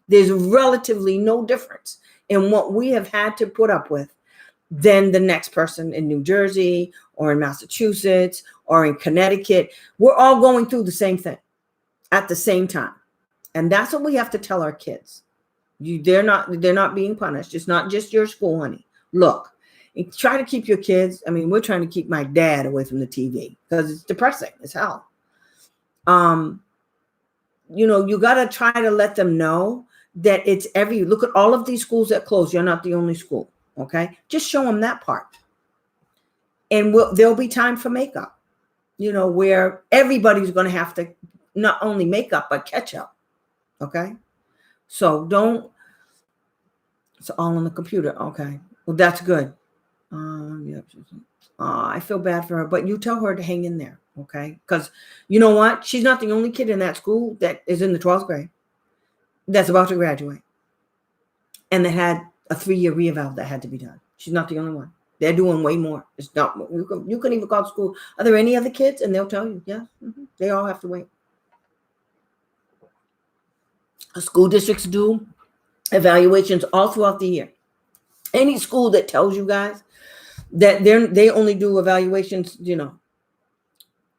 There's relatively no difference in what we have had to put up with than the next person in New Jersey or in Massachusetts or in Connecticut. We're all going through the same thing at the same time. And that's what we have to tell our kids. They're not being punished. It's not just your school, honey. Look, try to keep your kids. I mean, we're trying to keep my dad away from the TV because it's depressing as hell. You got to try to let them know that it's look at all of these schools that close. You're not the only school. Okay. Just show them that part. And there'll be time for makeup, where everybody's going to have to not only make up, but catch up. Okay. So it's all on the computer. Okay. Well, that's good. I feel bad for her, but you tell her to hang in there. Okay. Because you know what? She's not the only kid in that school that is in the 12th grade that's about to graduate. And they had a 3-year re-eval that had to be done. She's not the only one. They're doing way more. It's not, you can even call school. Are there any other kids? And they'll tell you, yeah, they all have to wait. School districts do evaluations all throughout the year. Any school that tells you guys that they only do evaluations,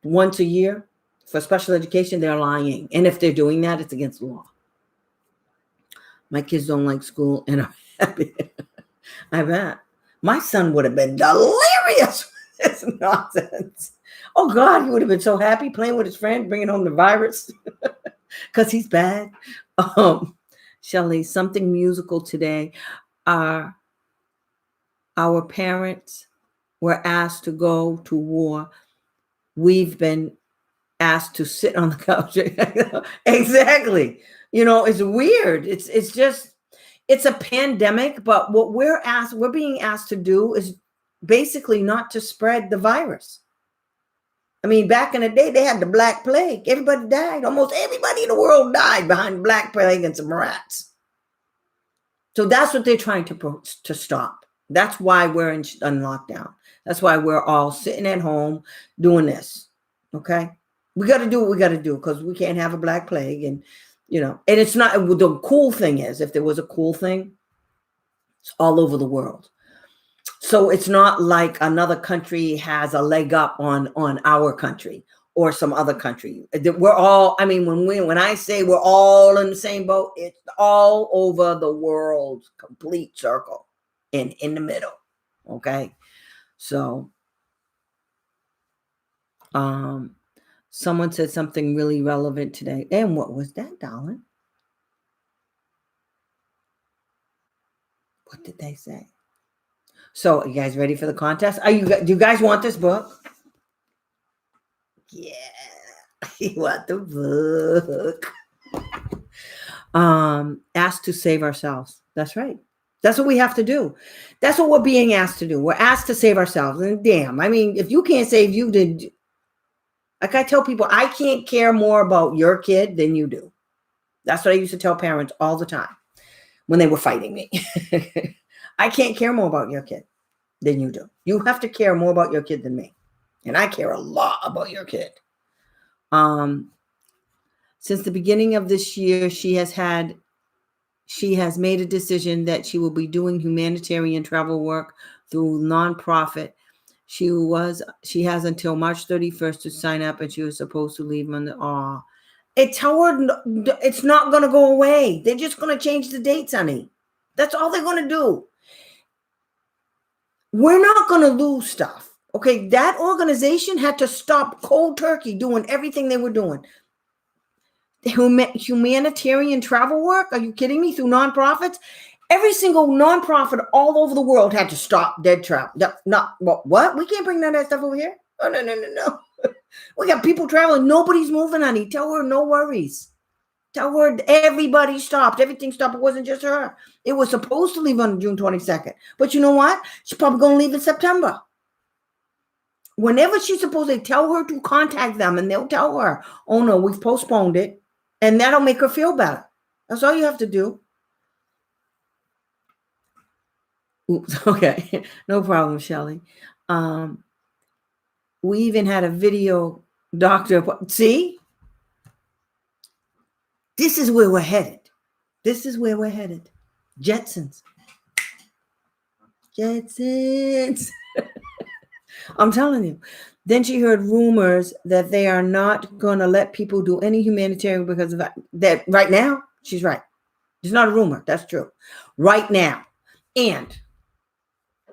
once a year for special education, they're lying. And if they're doing that, it's against the law. My kids don't like school, and I'm happy. I bet. My son would have been delirious with this nonsense. Oh, God, he would have been so happy playing with his friend, bringing home the virus because he's bad. Shelley, something musical today. Our parents were asked to go to war. We've been asked to sit on the couch. Exactly. It's weird. It's a pandemic, but what we're being asked to do is basically not to spread the virus. I mean, back in the day, they had the Black Plague. Everybody died. Almost everybody in the world died behind the Black Plague and some rats. So that's what they're trying to stop. That's why we're in lockdown. That's why we're all sitting at home doing this. Okay? We got to do what we got to do because we can't have a Black Plague. And, and it's not, the cool thing is, if there was a cool thing, it's all over the world. So it's not like another country has a leg up on our country or some other country. We're all, I mean, when I say we're all in the same boat, it's all over the world, complete circle and in the middle. Okay. So, someone said something really relevant today. And what was that, darling? What did they say? So, are you guys ready for the contest? Do you guys want this book? Yeah, you want the book. Asked to save ourselves. That's right. That's what we have to do. That's what we're being asked to do. We're asked to save ourselves. And damn, I mean, if you can't save you, then, like I tell people, I can't care more about your kid than you do. That's what I used to tell parents all the time when they were fighting me. I can't care more about your kid than you do. You have to care more about your kid than me. And I care a lot about your kid. Since the beginning of this year, she has made a decision that she will be doing humanitarian travel work through nonprofit. She has until March 31st to sign up, and she was supposed to leave on the Tell her it's not going to go away. They're just going to change the dates, honey. That's all they're going to do. We're not going to lose stuff. Okay, that organization had to stop cold turkey doing everything they were doing. Humanitarian travel work? Are you kidding me? Through nonprofits? Every single nonprofit all over the world had to stop dead travel. Not what? We can't bring none of that stuff over here. Oh, no. We got people traveling. Nobody's moving, honey. Tell her no worries. Tell her everybody stopped. Everything stopped. It wasn't just her. It was supposed to leave on June 22nd. But you know what? She's probably going to leave in September. Whenever she's supposed to, tell her to contact them, and they'll tell her, oh, no, we've postponed it. And that'll make her feel better. That's all you have to do. Oops, okay. No problem, Shelley. We even had a video doctor. See? This is where we're headed. Jetsons. I'm telling you. Then she heard rumors that they are not going to let people do any humanitarian because of that. Right now, she's right. It's not a rumor. That's true. Right now. And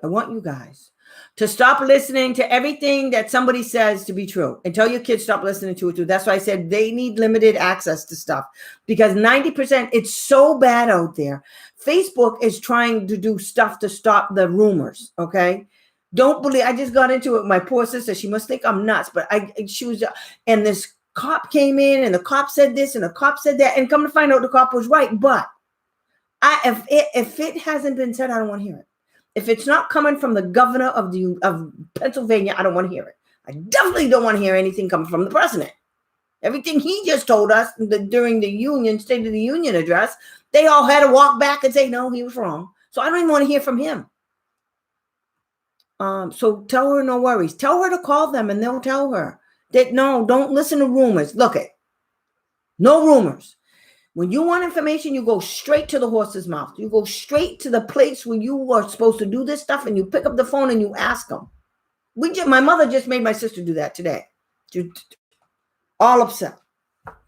I want you guys to stop listening to everything that somebody says to be true, and tell your kids stop listening to it too. That's why I said they need limited access to stuff, because 90%, it's so bad out there. Facebook is trying to do stuff to stop the rumors. Okay. Don't believe. I just got into it with my poor sister. She must think I'm nuts, but she was, and this cop came in and the cop said this and the cop said that, and come to find out the cop was right. But if it hasn't been said, I don't want to hear it. If it's not coming from the governor of Pennsylvania, I don't want to hear it. I definitely don't want to hear anything coming from the president. Everything he just told us during the State of the Union address, they all had to walk back and say, no, he was wrong. So I don't even want to hear from him. So tell her no worries. Tell her to call them, and they'll tell her that, no, don't listen to rumors. Look it. No rumors. When you want information, you go straight to the horse's mouth. You go straight to the place where you are supposed to do this stuff, and you pick up the phone and you ask them. My mother just made my sister do that today. All upset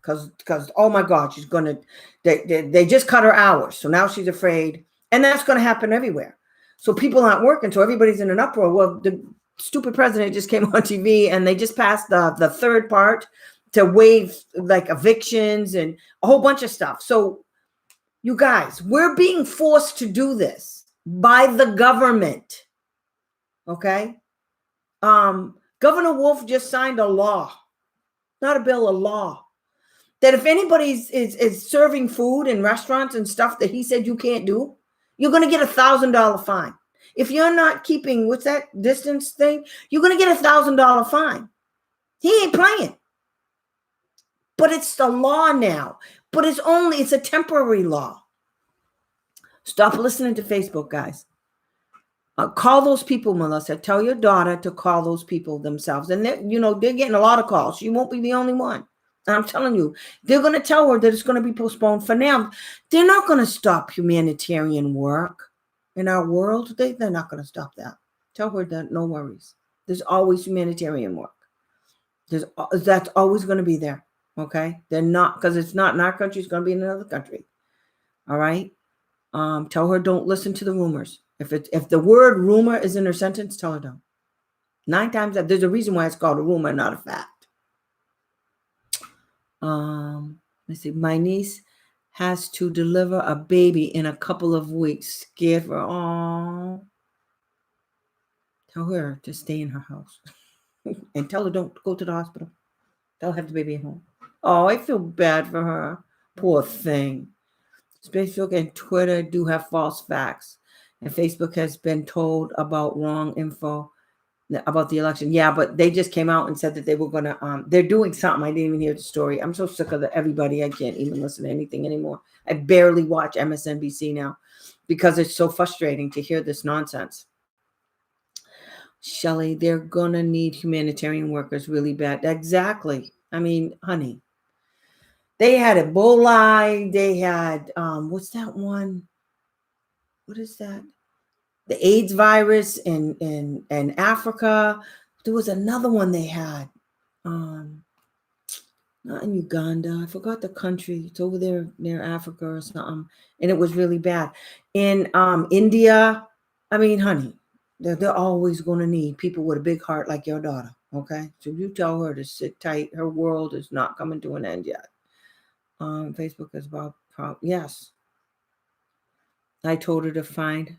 because oh my God, she's gonna. They just cut her hours, so now she's afraid, and that's going to happen everywhere. So people aren't working, so everybody's in an uproar. Well, the stupid president just came on TV, and they just passed the third part to waive like evictions and a whole bunch of stuff. So you guys, we're being forced to do this by the government. Okay. Governor Wolf just signed a law, not a bill, a law, that if anybody is serving food in restaurants and stuff that he said you can't do, you're going to get $1,000 fine. If you're not keeping, what's that distance thing, you're going to get $1,000 fine. He ain't playing. But it's the law now. But it's a temporary law. Stop listening to Facebook, guys. Call those people, Melissa. Tell your daughter to call those people themselves. And they're getting a lot of calls. You won't be the only one. And I'm telling you, they're going to tell her that it's going to be postponed for now. They're not going to stop humanitarian work in our world. They're not going to stop that. Tell her that no worries. There's always humanitarian work. That's always going to be there. Okay, they're not, because it's not in our country. It's going to be in another country. All right. Tell her don't listen to the rumors. If the word rumor is in her sentence, tell her don't. 9 times that there's a reason why it's called a rumor, not a fact. Let's see. My niece has to deliver a baby in a couple of weeks. Scared for all. Tell her to stay in her house, and tell her don't go to the hospital. They'll have the baby at home. Oh, I feel bad for her. Poor thing. Facebook and Twitter do have false facts. And Facebook has been told about wrong info about the election. Yeah, but they just came out and said that they were going to, they're doing something. I didn't even hear the story. I'm so sick of everybody. I can't even listen to anything anymore. I barely watch MSNBC now because it's so frustrating to hear this nonsense. Shelley, they're going to need humanitarian workers really bad. Exactly. I mean, honey, they had Ebola. They had, what's that one? What is that? The AIDS virus in Africa. There was another one they had. not in Uganda. I forgot the country. It's over there near Africa or something. And it was really bad. In India, I mean, honey, they're always going to need people with a big heart like your daughter. Okay. So you tell her to sit tight. Her world is not coming to an end yet. Facebook is about, yes. I told her to find.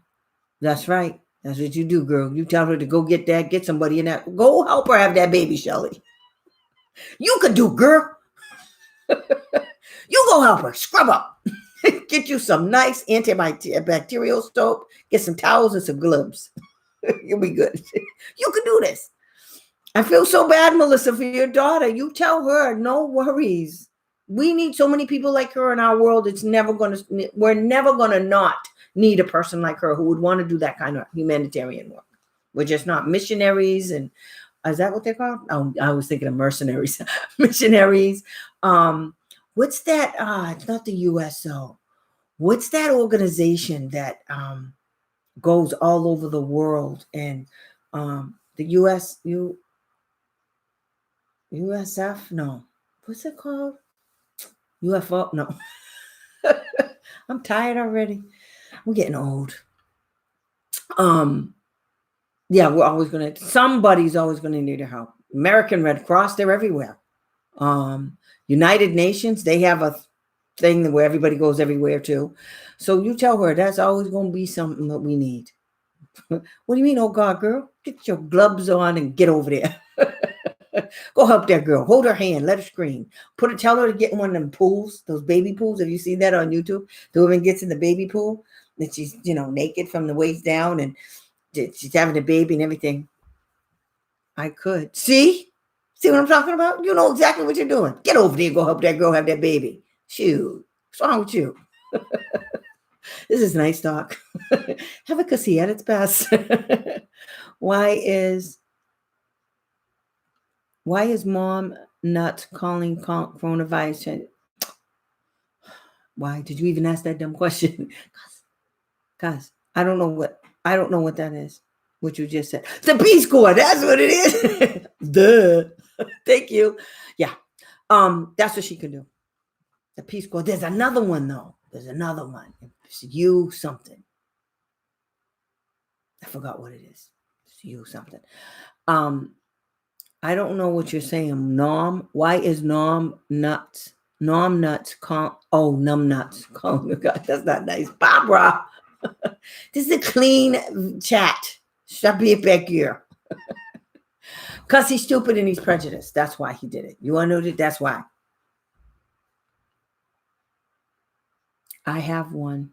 That's right. That's what you do, girl. You tell her to go get somebody in that. Go help her have that baby, Shelly. You could do, girl. You go help her. Scrub up. Get you some nice antibacterial soap. Get some towels and some gloves. You'll be good. You can do this. I feel so bad, Melissa, for your daughter. You tell her, no worries. We need so many people like her in our world. We're never going to not need a person like her who would want to do that kind of humanitarian work. We're just not missionaries. And is that what they're called? Oh, I was thinking of mercenaries. Missionaries. What's that? It's not the USO. What's that organization that goes all over the world? And the USF? No. What's it called? UFO? No. I'm tired already. We're getting old. Yeah, somebody's always gonna need your help. American Red Cross, they're everywhere. United Nations, they have a thing where everybody goes everywhere too. So you tell her that's always gonna be something that we need. What do you mean, oh God, girl? Get your gloves on and get over there. Go help that girl. Hold her hand. Let her scream. Tell her to get one of them pools, those baby pools. Have you seen that on YouTube? The woman gets in the baby pool and she's, naked from the waist down and she's having a baby and everything. I could. See what I'm talking about? You know exactly what you're doing. Get over there and go help that girl have that baby. Shoot. What's wrong with you? This is nice talk. Advocacy at its best. Why is mom nuts calling coronavirus? Why did you even ask that dumb question? Cause I don't know what that is. What you just said. The Peace Corps. That's what it is. Duh. Thank you. Yeah. That's what she can do. The Peace Corps. There's another one though. There's another one. It's you something. I forgot what it is. It's you something. I don't know what you're saying. Nom. Why is nom nuts? Nom nuts. Numb nuts. Oh my God, that's not nice. Barbara. This is a clean chat. Stop being back here. Because he's stupid and he's prejudiced. That's why he did it. You want to know that? That's why. I have one.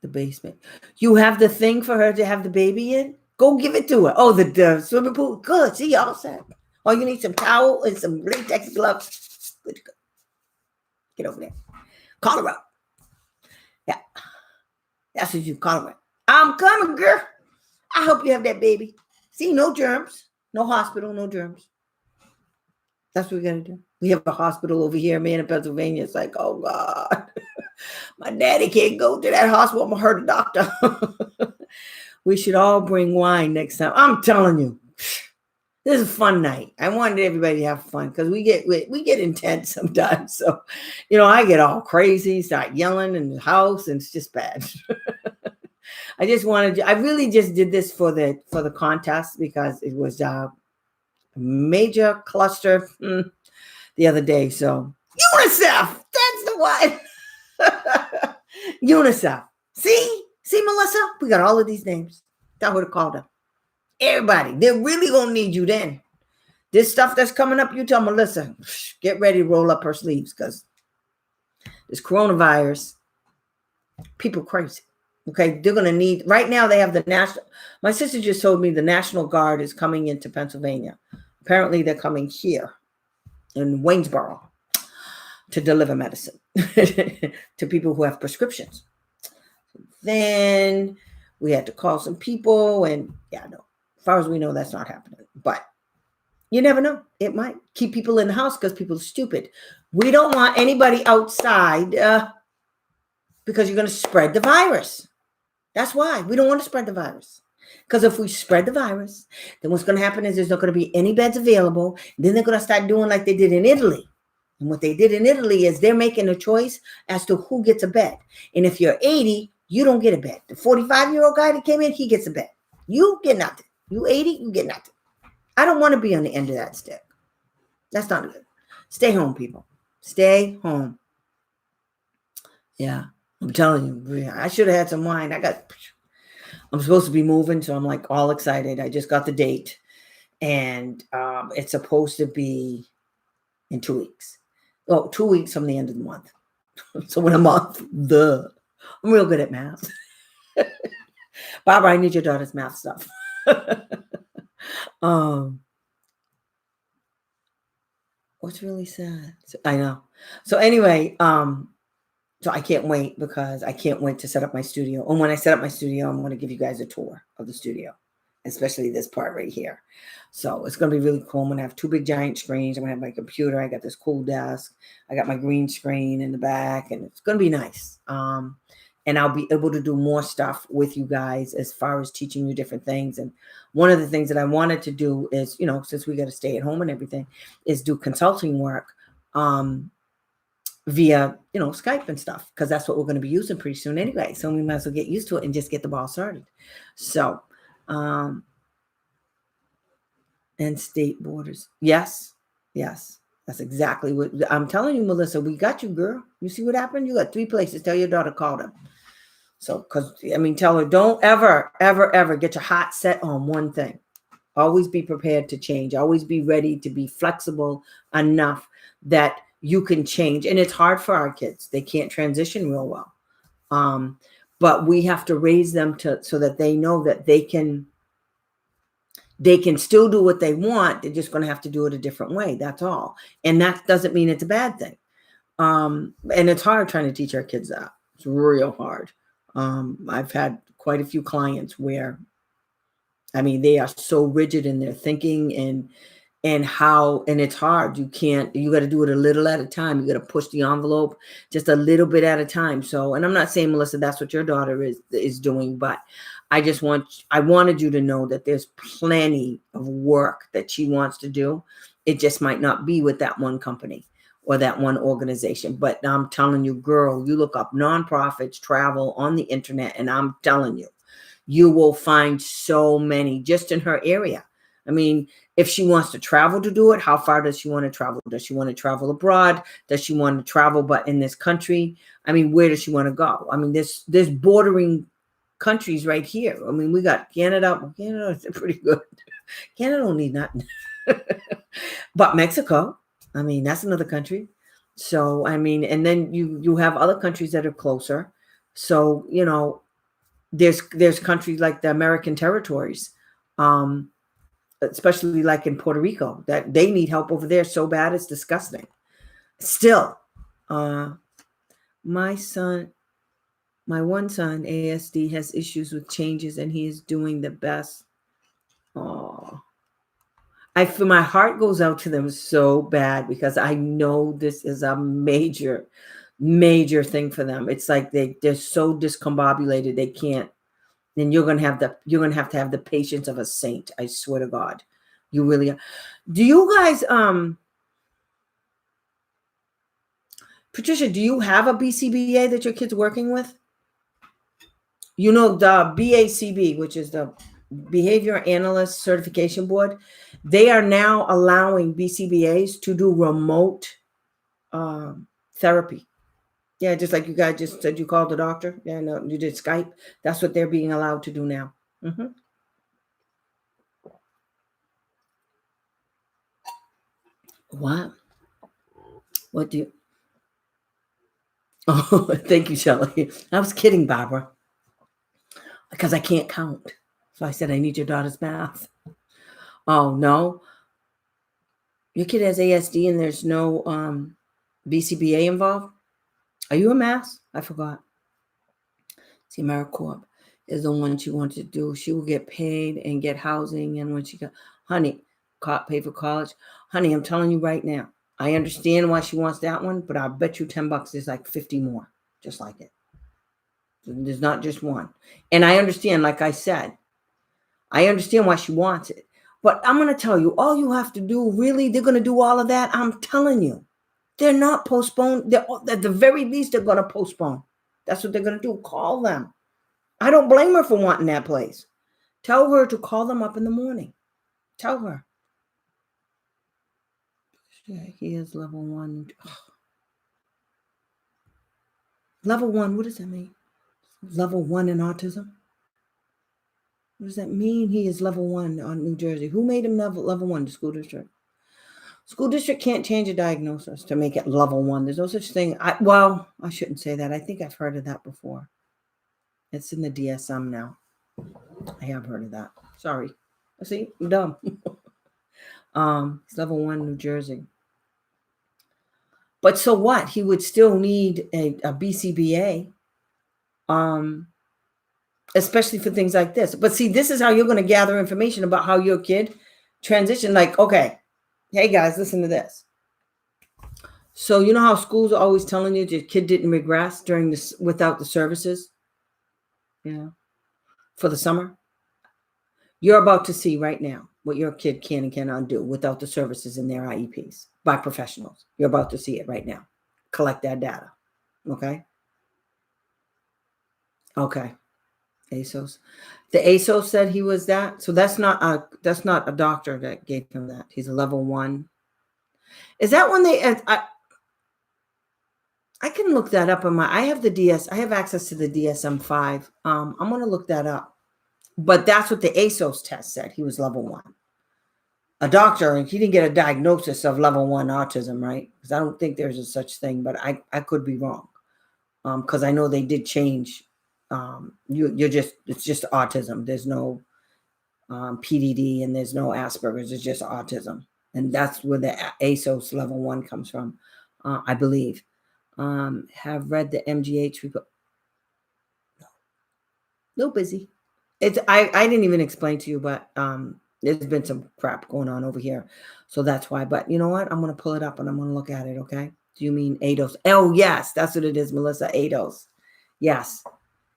The basement. You have the thing for her to have the baby in? Go give it to her. Oh, the swimming pool. Good. See, y'all set. Oh, you need some towel and some latex gloves. Good to go. Get over there. Call her up. Yeah. That's what you call her. I'm coming, girl. I hope you have that baby. See, no germs. No hospital, no germs. That's what we got to do. We have a hospital over here, man, in Pennsylvania. It's like, oh, God. My daddy can't go to that hospital. I'm going to hurt a doctor. We should all bring wine next time. I'm telling you, this is a fun night. I wanted everybody to have fun because we get intense sometimes. So, I get all crazy, start yelling in the house, and it's just bad. I really just did this for the contest because it was a major cluster the other day. So UNICEF, that's the one. UNICEF. See, Melissa, we got all of these names. That would have called them. Everybody, they're really gonna need you then. This stuff that's coming up, you tell Melissa, get ready to roll up her sleeves because this coronavirus, people crazy. Okay, they're gonna need. Right now, they have the national. My sister just told me the National Guard is coming into Pennsylvania. Apparently, they're coming here in Waynesboro to deliver medicine to people who have prescriptions. Then we had to call some people, and no, as far as we know, that's not happening. But you never know; it might keep people in the house because people are stupid. We don't want anybody outside because you're going to spread the virus. That's why we don't want to spread the virus. Because if we spread the virus, then what's going to happen is there's not going to be any beds available. Then they're going to start doing like they did in Italy. And what they did in Italy is they're making a choice as to who gets a bed. And if you're 80, you don't get a bed. The 45-year-old guy that came in, he gets a bed. You get nothing. You 80, you get nothing. I don't want to be on the end of that stick. That's not good. Stay home, people. Stay home. Yeah, I'm telling you, I should have had some wine. I'm supposed to be moving, so I'm like all excited. I just got the date, and it's supposed to be in 2 weeks. Oh, 2 weeks from the end of the month. So in a month, I'm real good at math. Barbara, I need your daughter's math stuff. What's really sad? I know. So anyway, so I can't wait because I can't wait to set up my studio. And when I set up my studio, I'm going to give you guys a tour of the studio, especially this part right here. So it's going to be really cool. I'm going to have 2 big giant screens. I'm going to have my computer. I got this cool desk. I got my green screen in the back, and it's going to be nice. And I'll be able to do more stuff with you guys as far as teaching you different things. And one of the things that I wanted to do is, since we got to stay at home and everything, is do consulting work via, Skype and stuff, because that's what we're going to be using pretty soon anyway. So we might as well get used to it and just get the ball started. So, and state borders. Yes. That's exactly what I'm telling you, Melissa. We got you, girl. You see what happened? You got 3 places. Tell your daughter, call them. So, tell her, don't ever get your heart set on one thing. Always be prepared to change. Always be ready to be flexible enough that you can change. And it's hard for our kids. They can't transition real well. But we have to raise them so that they know that they can still do what they want. They're just going to have to do it a different way. That's all. And that doesn't mean it's a bad thing. And it's hard trying to teach our kids that. It's real hard. I've had quite a few clients where, they are so rigid in their thinking and it's hard. You got to do it a little at a time. You got to push the envelope just a little bit at a time. So, and I'm not saying, Melissa, that's what your daughter is doing, but I wanted you to know that there's plenty of work that she wants to do. It just might not be with that one company or that one organization. But I'm telling you, girl, you look up nonprofits, travel on the internet, and I'm telling you, you will find so many just in her area. If she wants to travel to do it, how far does she want to travel? Does she want to travel abroad? Does she want to travel but in this country? Where does she want to go? There's bordering countries right here. We got Canada. Canada's pretty good. Canada don't need nothing. But Mexico, that's another country. So, and then you have other countries that are closer. So, there's countries like the American territories, especially like in Puerto Rico, that they need help over there so bad it's disgusting. Still, my one son, ASD, has issues with changes, and he is doing the best. Oh, I feel my heart goes out to them so bad because I know this is a major thing for them. It's like they're so discombobulated they can't. Then you're gonna have to have the patience of a saint. I swear to God, you really are. Do you guys, Patricia? Do you have a BCBA that your kid's working with? The BACB, which is the Behavior Analyst Certification Board, they are now allowing BCBAs to do remote therapy. Yeah, just like you guys just said you called the doctor. Yeah, no, you did Skype. That's what they're being allowed to do now. Mm-hmm. What do you... Oh, thank you, Shelley. I was kidding, Barbara, because I can't count. So I said, I need your daughter's math. Oh, no. Your kid has ASD and there's no BCBA involved? Are you a mass? I forgot. See, AmeriCorps is the one she wanted to do. She will get paid and get housing. And when she got, honey, pay for college. Honey, I'm telling you right now, I understand why she wants that one, but I bet you $10 there's like 50 more, just like it. There's not just one. And I understand, like I said, I understand why she wants it. But I'm going to tell you, all you have to do, really, they're going to do all of that. I'm telling you. They're not postponed. They're, at the very least, they're going to postpone. That's what they're going to do. Call them. I don't blame her for wanting that place. Tell her to call them up in the morning. Tell her. Yeah, he is level 1. Level 1, what does that mean? Level 1 in autism? What does that mean? He is level 1 on New Jersey. Who made him level 1? The school district. School district can't change a diagnosis to make it level 1. There's no such thing. I shouldn't say that. I think I've heard of that before. It's in the DSM now. I have heard of that. Sorry. See, I'm dumb. It's level 1 New Jersey. But so what? He would still need a BCBA, especially for things like this. But see, this is how you're going to gather information about how your kid transitioned. Like, okay, hey guys, listen to this. So you know how schools are always telling you your kid didn't regress during this without the services, for the summer? You're about to see right now what your kid can and cannot do without the services in their IEPs by professionals. You're about to see it right now. Collect that data. Okay. Okay. ASOS. The ASOS said he was that. So that's not a doctor that gave him that. He's a level 1. Is that when I can look that up on I have access to the DSM-5. I'm going to look that up. But that's what the ASOS test said. He was level 1. A doctor, and he didn't get a diagnosis of level 1 autism, right? Because I don't think there's a such thing, but I could be wrong. Because I know they did change. It's just autism. There's no PDD and there's no Asperger's. It's just autism. And that's where the ASOS level 1 comes from, I believe. Have read the MGH report. No, busy. I didn't even explain to you, but there's been some crap going on over here. So that's why. But you know what? I'm going to pull it up and I'm going to look at it, okay? Do you mean ADOS? Oh, yes. That's what it is, Melissa. ADOS. Yes.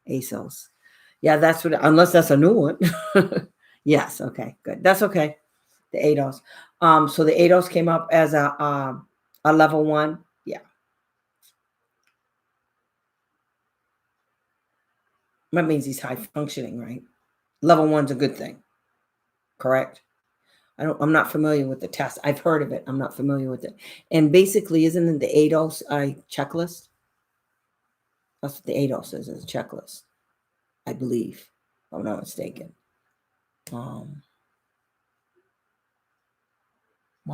ASOS. Yeah, that's what, unless that's a new one. Yes. Okay, good. That's okay. The ADOS. So the ADOS came up as a level 1. Yeah. That means he's high functioning, right? Level 1's a good thing. Correct? I'm not familiar with the test. I've heard of it. I'm not familiar with it. And basically, isn't it the ADOS checklist? That's what the ADOS is a checklist, I believe, if I'm not mistaken. Why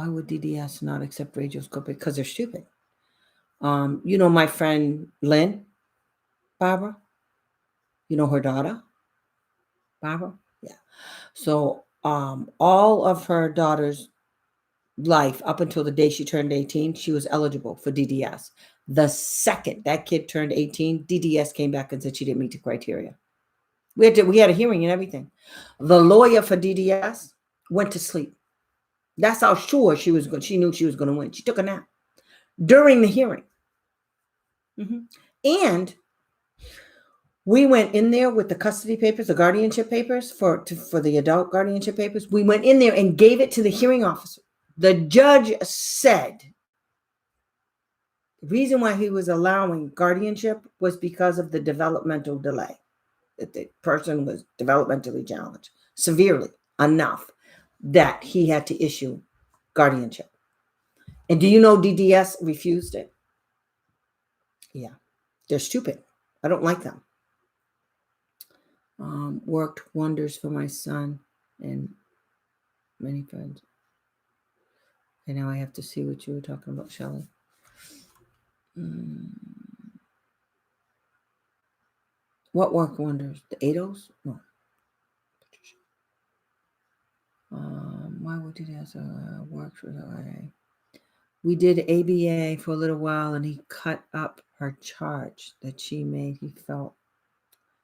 would DDS not accept radioscope? Because they're stupid. You know my friend Lynn, Barbara? You know her daughter, Barbara? Yeah. So all of her daughter's life up until the day she turned 18, she was eligible for DDS. The second that kid turned 18, DDS came back and said she didn't meet the criteria. We had a hearing and everything. The lawyer for DDS went to sleep. That's how sure she was good. She knew she was going to win. She took a nap during the hearing. And we went in there with the custody papers, the guardianship papers for the adult guardianship papers. We went in there and gave it to the hearing officer. The judge said the reason why he was allowing guardianship was because of the developmental delay. That the person was developmentally challenged severely enough that he had to issue guardianship. And do you know DDS refused it? Yeah, they're stupid. I don't like them. Worked wonders for my son and many friends. And now I have to see what you were talking about, Shelley. What worked wonders? The ADOS? No. Why would he have worked with RA? We did ABA for a little while and he cut up her charge that she made. He felt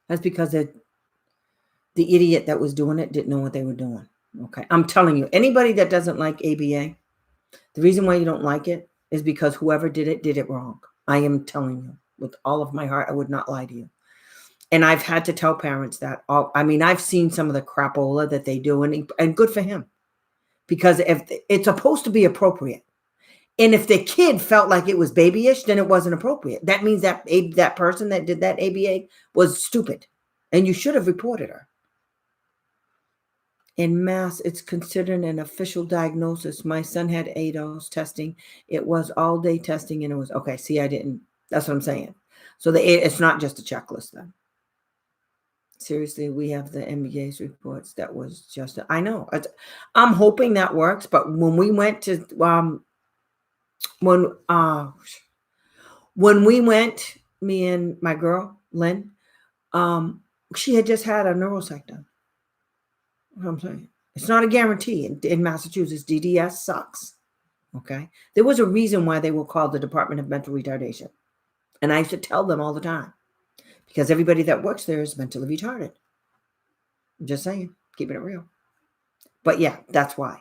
that's because the idiot that was doing it didn't know what they were doing. Okay. I'm telling you, anybody that doesn't like ABA, the reason why you don't like it is because whoever did it wrong. I am telling you with all of my heart, I would not lie to you. And I've had to tell parents that. I've seen some of the crapola that they do and good for him because if it's supposed to be appropriate. And if the kid felt like it was babyish, then it wasn't appropriate. That means that that person that did that ABA was stupid, and you should have reported her. In Mass, it's considered an official diagnosis. My son had ADOS testing. It was all day testing, and it was okay. See, I didn't. That's what I'm saying. So it's not just a checklist then. Seriously, we have the MBA's reports. That was just. I know. I'm hoping that works. But when we went to when we went, me and my girl Lynn, she had just had a neuropsych done. I'm saying it's not a guarantee in Massachusetts. DDS sucks. Okay, there was a reason why they were called the Department of Mental Retardation, and I used to tell them all the time because everybody that works there is mentally retarded. I'm just saying, keeping it real. But yeah, that's why.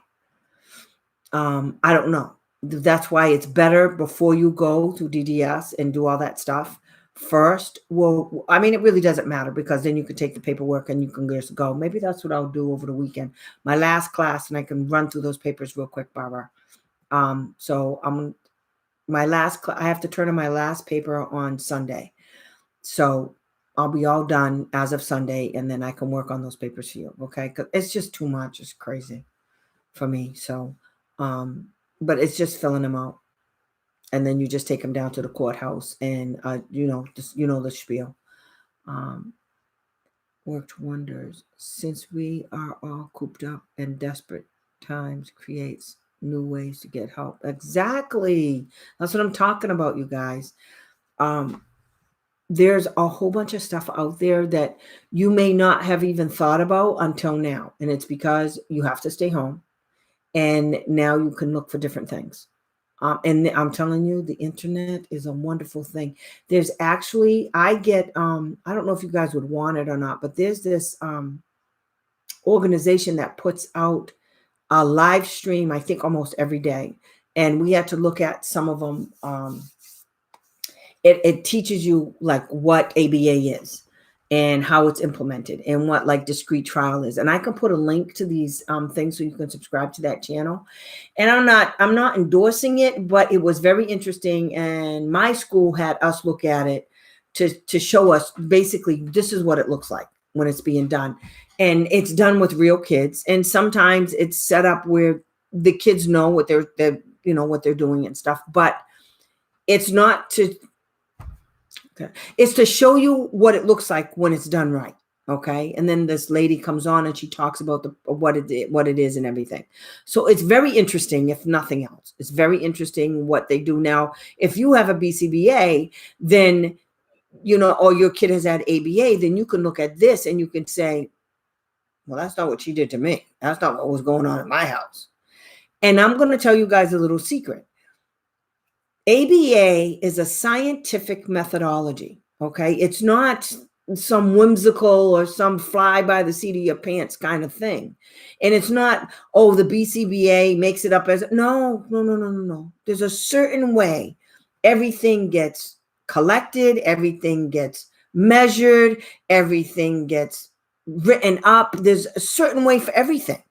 I don't know. That's why it's better before you go to DDS and do all that stuff first. Well, I mean, it really doesn't matter because then you can take the paperwork and you can just go. Maybe that's what I'll do over the weekend. My last class, and I can run through those papers real quick, Barbara. So I have to turn in my last paper on Sunday. So I'll be all done as of Sunday, and then I can work on those papers for you. Okay. Cause it's just too much. It's crazy for me. So, but it's just filling them out. And then you just take them down to the courthouse and, the spiel. Worked wonders. Since we are all cooped up and desperate times creates new ways to get help. Exactly. That's what I'm talking about, you guys. There's a whole bunch of stuff out there that you may not have even thought about until now. And it's because you have to stay home. And now you can look for different things. And I'm telling you, the internet is a wonderful thing. There's actually, I get, I don't know if you guys would want it or not, but there's this organization that puts out a live stream, I think almost every day. And we had to look at some of them. It teaches you like what ABA is and how it's implemented and what like discrete trial is. And I can put a link to these things so you can subscribe to that channel. And I'm not endorsing it, but it was very interesting. And my school had us look at it to show us basically this is what it looks like when it's being done. And it's done with real kids. And sometimes it's set up where the kids know what they're what they're doing and stuff, but it's not to, okay. It's to show you what it looks like when it's done right. Okay. And then this lady comes on and she talks about what it is and everything. So it's very interesting, if nothing else. It's very interesting what they do. Now, if you have a BCBA, then, or your kid has had ABA, then you can look at this and you can say, well, that's not what she did to me. That's not what was going on in my house. And I'm going to tell you guys a little secret. ABA is a scientific methodology, okay? It's not some whimsical or some fly by the seat of your pants kind of thing. And it's not, the BCBA makes it up as, no. There's a certain way everything gets collected, everything gets measured, everything gets written up. There's a certain way for everything.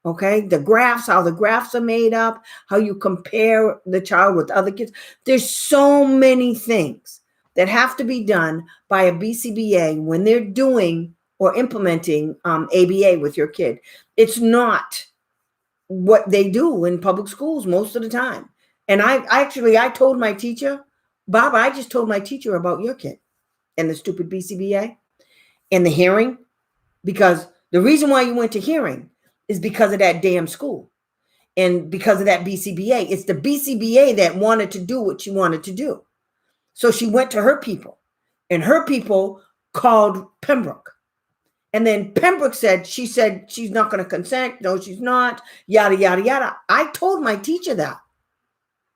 Okay, the graphs, how the graphs are made up, how you compare the child with other kids. There's so many things that have to be done by a BCBA when they're doing or implementing ABA with your kid. It's not what they do in public schools most of the time. And I told my teacher, Bob, I just told my teacher about your kid and the stupid BCBA and the hearing, because the reason why you went to hearing is because of that damn school and because of that BCBA. It's the BCBA that wanted to do what she wanted to do. So she went to her people and her people called Pembroke. And then Pembroke said she's not going to consent. No, she's not. Yada, yada, yada. I told my teacher that.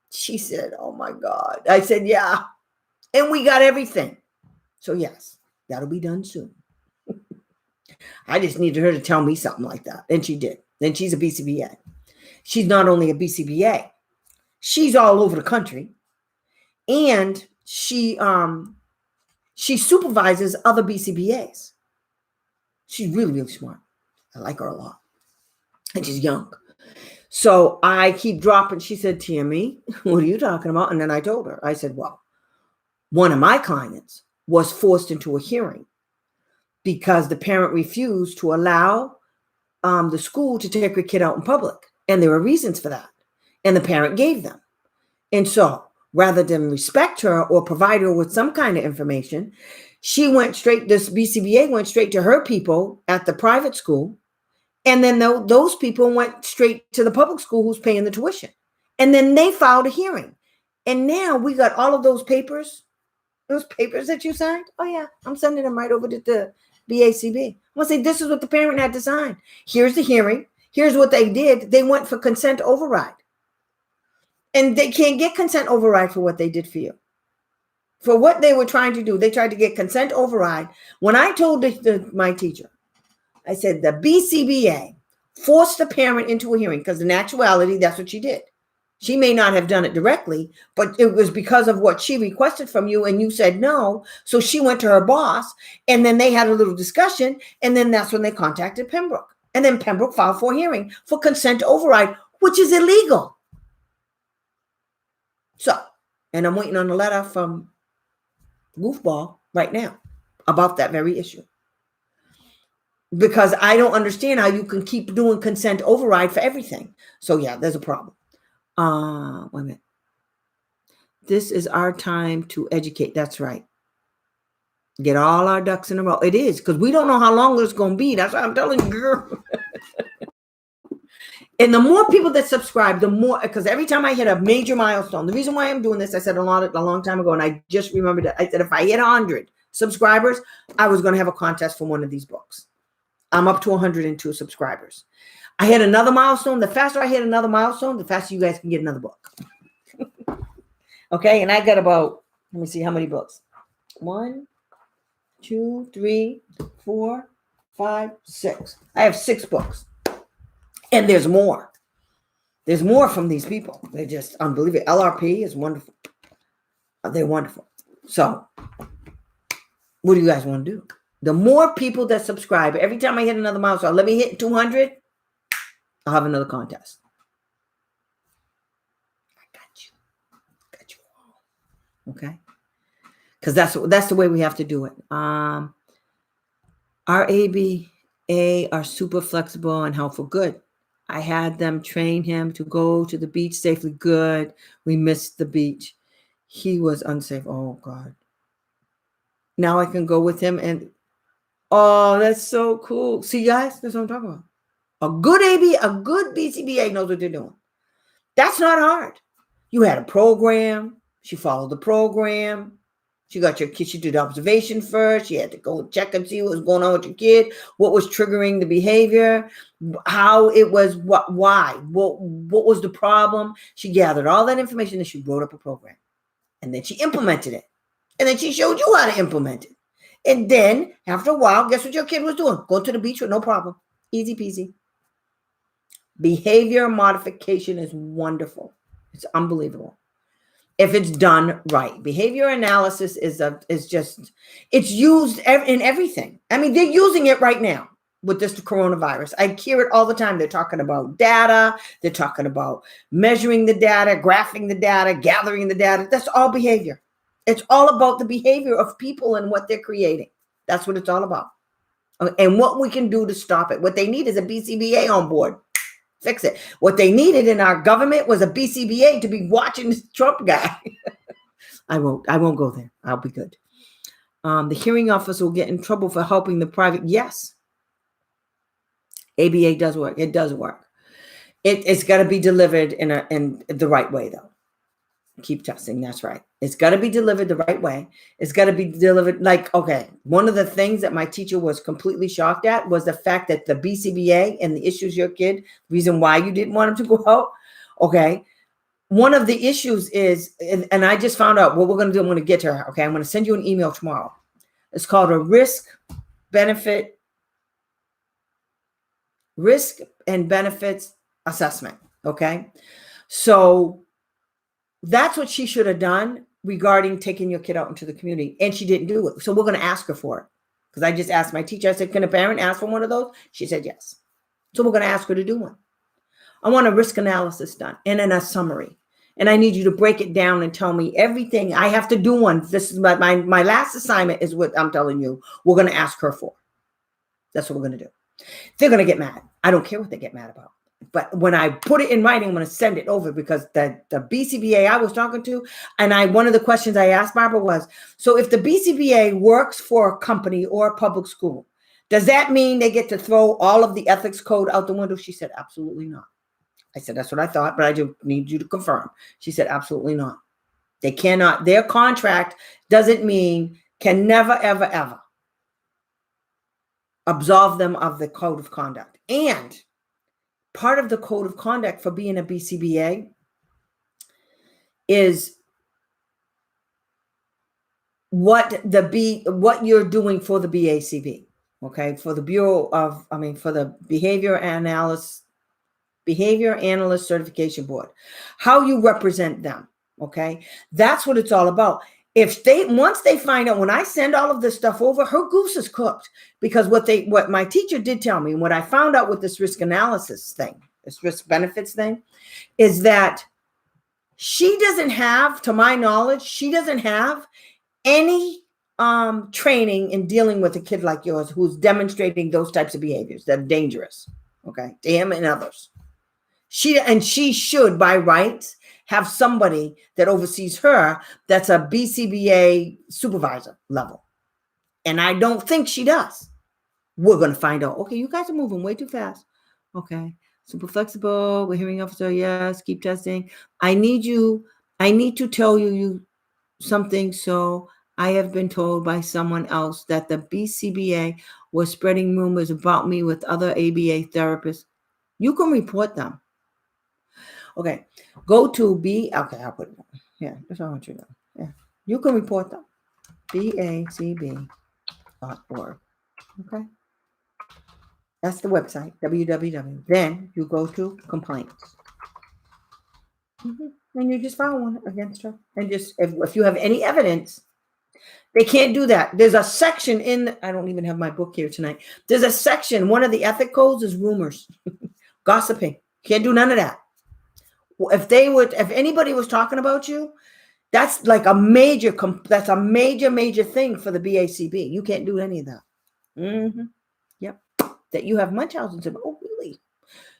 She said, oh my God. I said, yeah. And we got everything. So yes, that'll be done soon. I just needed her to tell me something like that. And she did. And she's a BCBA. She's not only a BCBA, she's all over the country. And she supervises other BCBAs. She's really, really smart. I like her a lot. And she's young. So I keep dropping. She said, Tammy, what are you talking about? And then I told her, I said, well, one of my clients was forced into a hearing because the parent refused to allow the school to take her kid out in public. And there were reasons for that. And the parent gave them. And so rather than respect her or provide her with some kind of information, she went straight, this BCBA went straight to her people at the private school. And then those people went straight to the public school who's paying the tuition. And then they filed a hearing. And now we got all of those papers that you signed. Oh, yeah, I'm sending them right over to the BACB. I'm going to say, this is what the parent had to sign. Here's the hearing. Here's what they did. They went for consent override. And they can't get consent override for what they did for you. For what they were trying to do, they tried to get consent override. When I told my teacher, I said, the BCBA forced the parent into a hearing because in actuality, that's what she did. She may not have done it directly, but it was because of what she requested from you and you said no. So she went to her boss and then they had a little discussion. And then that's when they contacted Pembroke. And then Pembroke filed for a hearing for consent override, which is illegal. So, and I'm waiting on a letter from Goofball right now about that very issue. Because I don't understand how you can keep doing consent override for everything. So yeah, there's a problem. Wait a minute. This is our time to educate. That's right. Get all our ducks in a row. It is, because we don't know how long it's going to be. That's what I'm telling you, girl. And the more people that subscribe, the more, because every time I hit a major milestone, the reason why I'm doing this, I said a long time ago, and I just remembered it. I said if I hit 100 subscribers, I was going to have a contest for one of these books. I'm up to 102 subscribers. I hit another milestone. The faster I hit another milestone, the faster you guys can get another book. Okay, and I got about, let me see how many books. 1, 2, 3, 4, 5, 6. I have 6 books. And there's more. There's more from these people. They're just unbelievable. LRP is wonderful. They're wonderful. So, what do you guys want to do? The more people that subscribe, every time I hit another milestone, let me hit 200, I'll have another contest. I got you. Got you all. Okay? Because that's the way we have to do it. Our ABA are super flexible and helpful. Good. I had them train him to go to the beach safely. Good. We missed the beach. He was unsafe. Oh, God. Now I can go with him and, oh, that's so cool. See, guys, that's what I'm talking about. A good BCBA knows what they're doing. That's not hard. You had a program. She followed the program. She got your kid. She did observation first. She had to go check and see what was going on with your kid, what was triggering the behavior, how it was, why, what was the problem. She gathered all that information and she wrote up a program. And then she implemented it. And then she showed you how to implement it. And then after a while, guess what your kid was doing? Going to the beach with no problem. Easy peasy. Behavior modification is wonderful. It's unbelievable. If it's done right. Behavior analysis is just, it's used in everything. I mean, they're using it right now with this coronavirus. I hear it all the time. They're talking about data. They're talking about measuring the data, graphing the data, gathering the data. That's all behavior. It's all about the behavior of people and what they're creating. That's what it's all about. And what we can do to stop it. What they need is a BCBA on board. Fix it. What they needed in our government was a BCBA to be watching this Trump guy. I won't go there. I'll be good. The hearing officer will get in trouble for helping the private. Yes. ABA does work. It does work. It's got to be delivered in the right way, though. Keep testing. That's right. It's got to be delivered the right way. It's got to be delivered okay. One of the things that my teacher was completely shocked at was the fact that the BCBA and the issues your kid, reason why you didn't want him to go out. Okay. One of the issues is, and I just found out what we're going to do. I'm going to get to her. Okay. I'm going to send you an email tomorrow. It's called a risk and benefits assessment. Okay. So that's what she should have done regarding taking your kid out into the community. And she didn't do it. So we're going to ask her for it. Because I just asked my teacher, I said, can a parent ask for one of those? She said, yes. So we're going to ask her to do one. I want a risk analysis done and then a summary. And I need you to break it down and tell me everything. I have to do one. This is my last assignment is what I'm telling you. We're going to ask her for. That's what we're going to do. They're going to get mad. I don't care what they get mad about. But when I put it in writing, I'm going to send it over because the BCBA I was talking to, and one of the questions I asked Barbara was, so if the BCBA works for a company or a public school, does that mean they get to throw all of the ethics code out the window? She said, absolutely not. I said, that's what I thought, but I do need you to confirm. She said, absolutely not. They cannot. Their contract doesn't mean, can never, ever, ever absolve them of the code of conduct. And part of the code of conduct for being a BCBA is what you're doing for the BACB, okay? For the for the Behavior Analyst Certification Board, how you represent them, okay? That's what it's all about. Once they find out, when I send all of this stuff over, her goose is cooked, because what my teacher did tell me, and what I found out with this risk analysis thing, this risk benefits thing, is that she doesn't have, to my knowledge, she doesn't have any training in dealing with a kid like yours who's demonstrating those types of behaviors that are dangerous, okay, to him and others. She should, by rights, have somebody that oversees her that's a BCBA supervisor level. And I don't think she does. We're going to find out. Okay, you guys are moving way too fast. Okay, super flexible. We're hearing officer, yes, keep testing. I need to tell you something. So I have been told by someone else that the BCBA was spreading rumors about me with other ABA therapists. You can report them. Okay, go to okay, I'll put it down. Yeah, that's all I want you to know. Yeah, you can report them. BACB.org. Okay, that's the website, www. Then you go to complaints. And you just file one against her. And just, if you have any evidence, they can't do that. There's a section I don't even have my book here tonight. There's a section, one of the ethic codes is rumors, gossiping. Can't do none of that. If anybody was talking about you, that's like a major thing for the BACB. You can't do any of that. Yep. That you have Munchausen syndrome. Oh, really?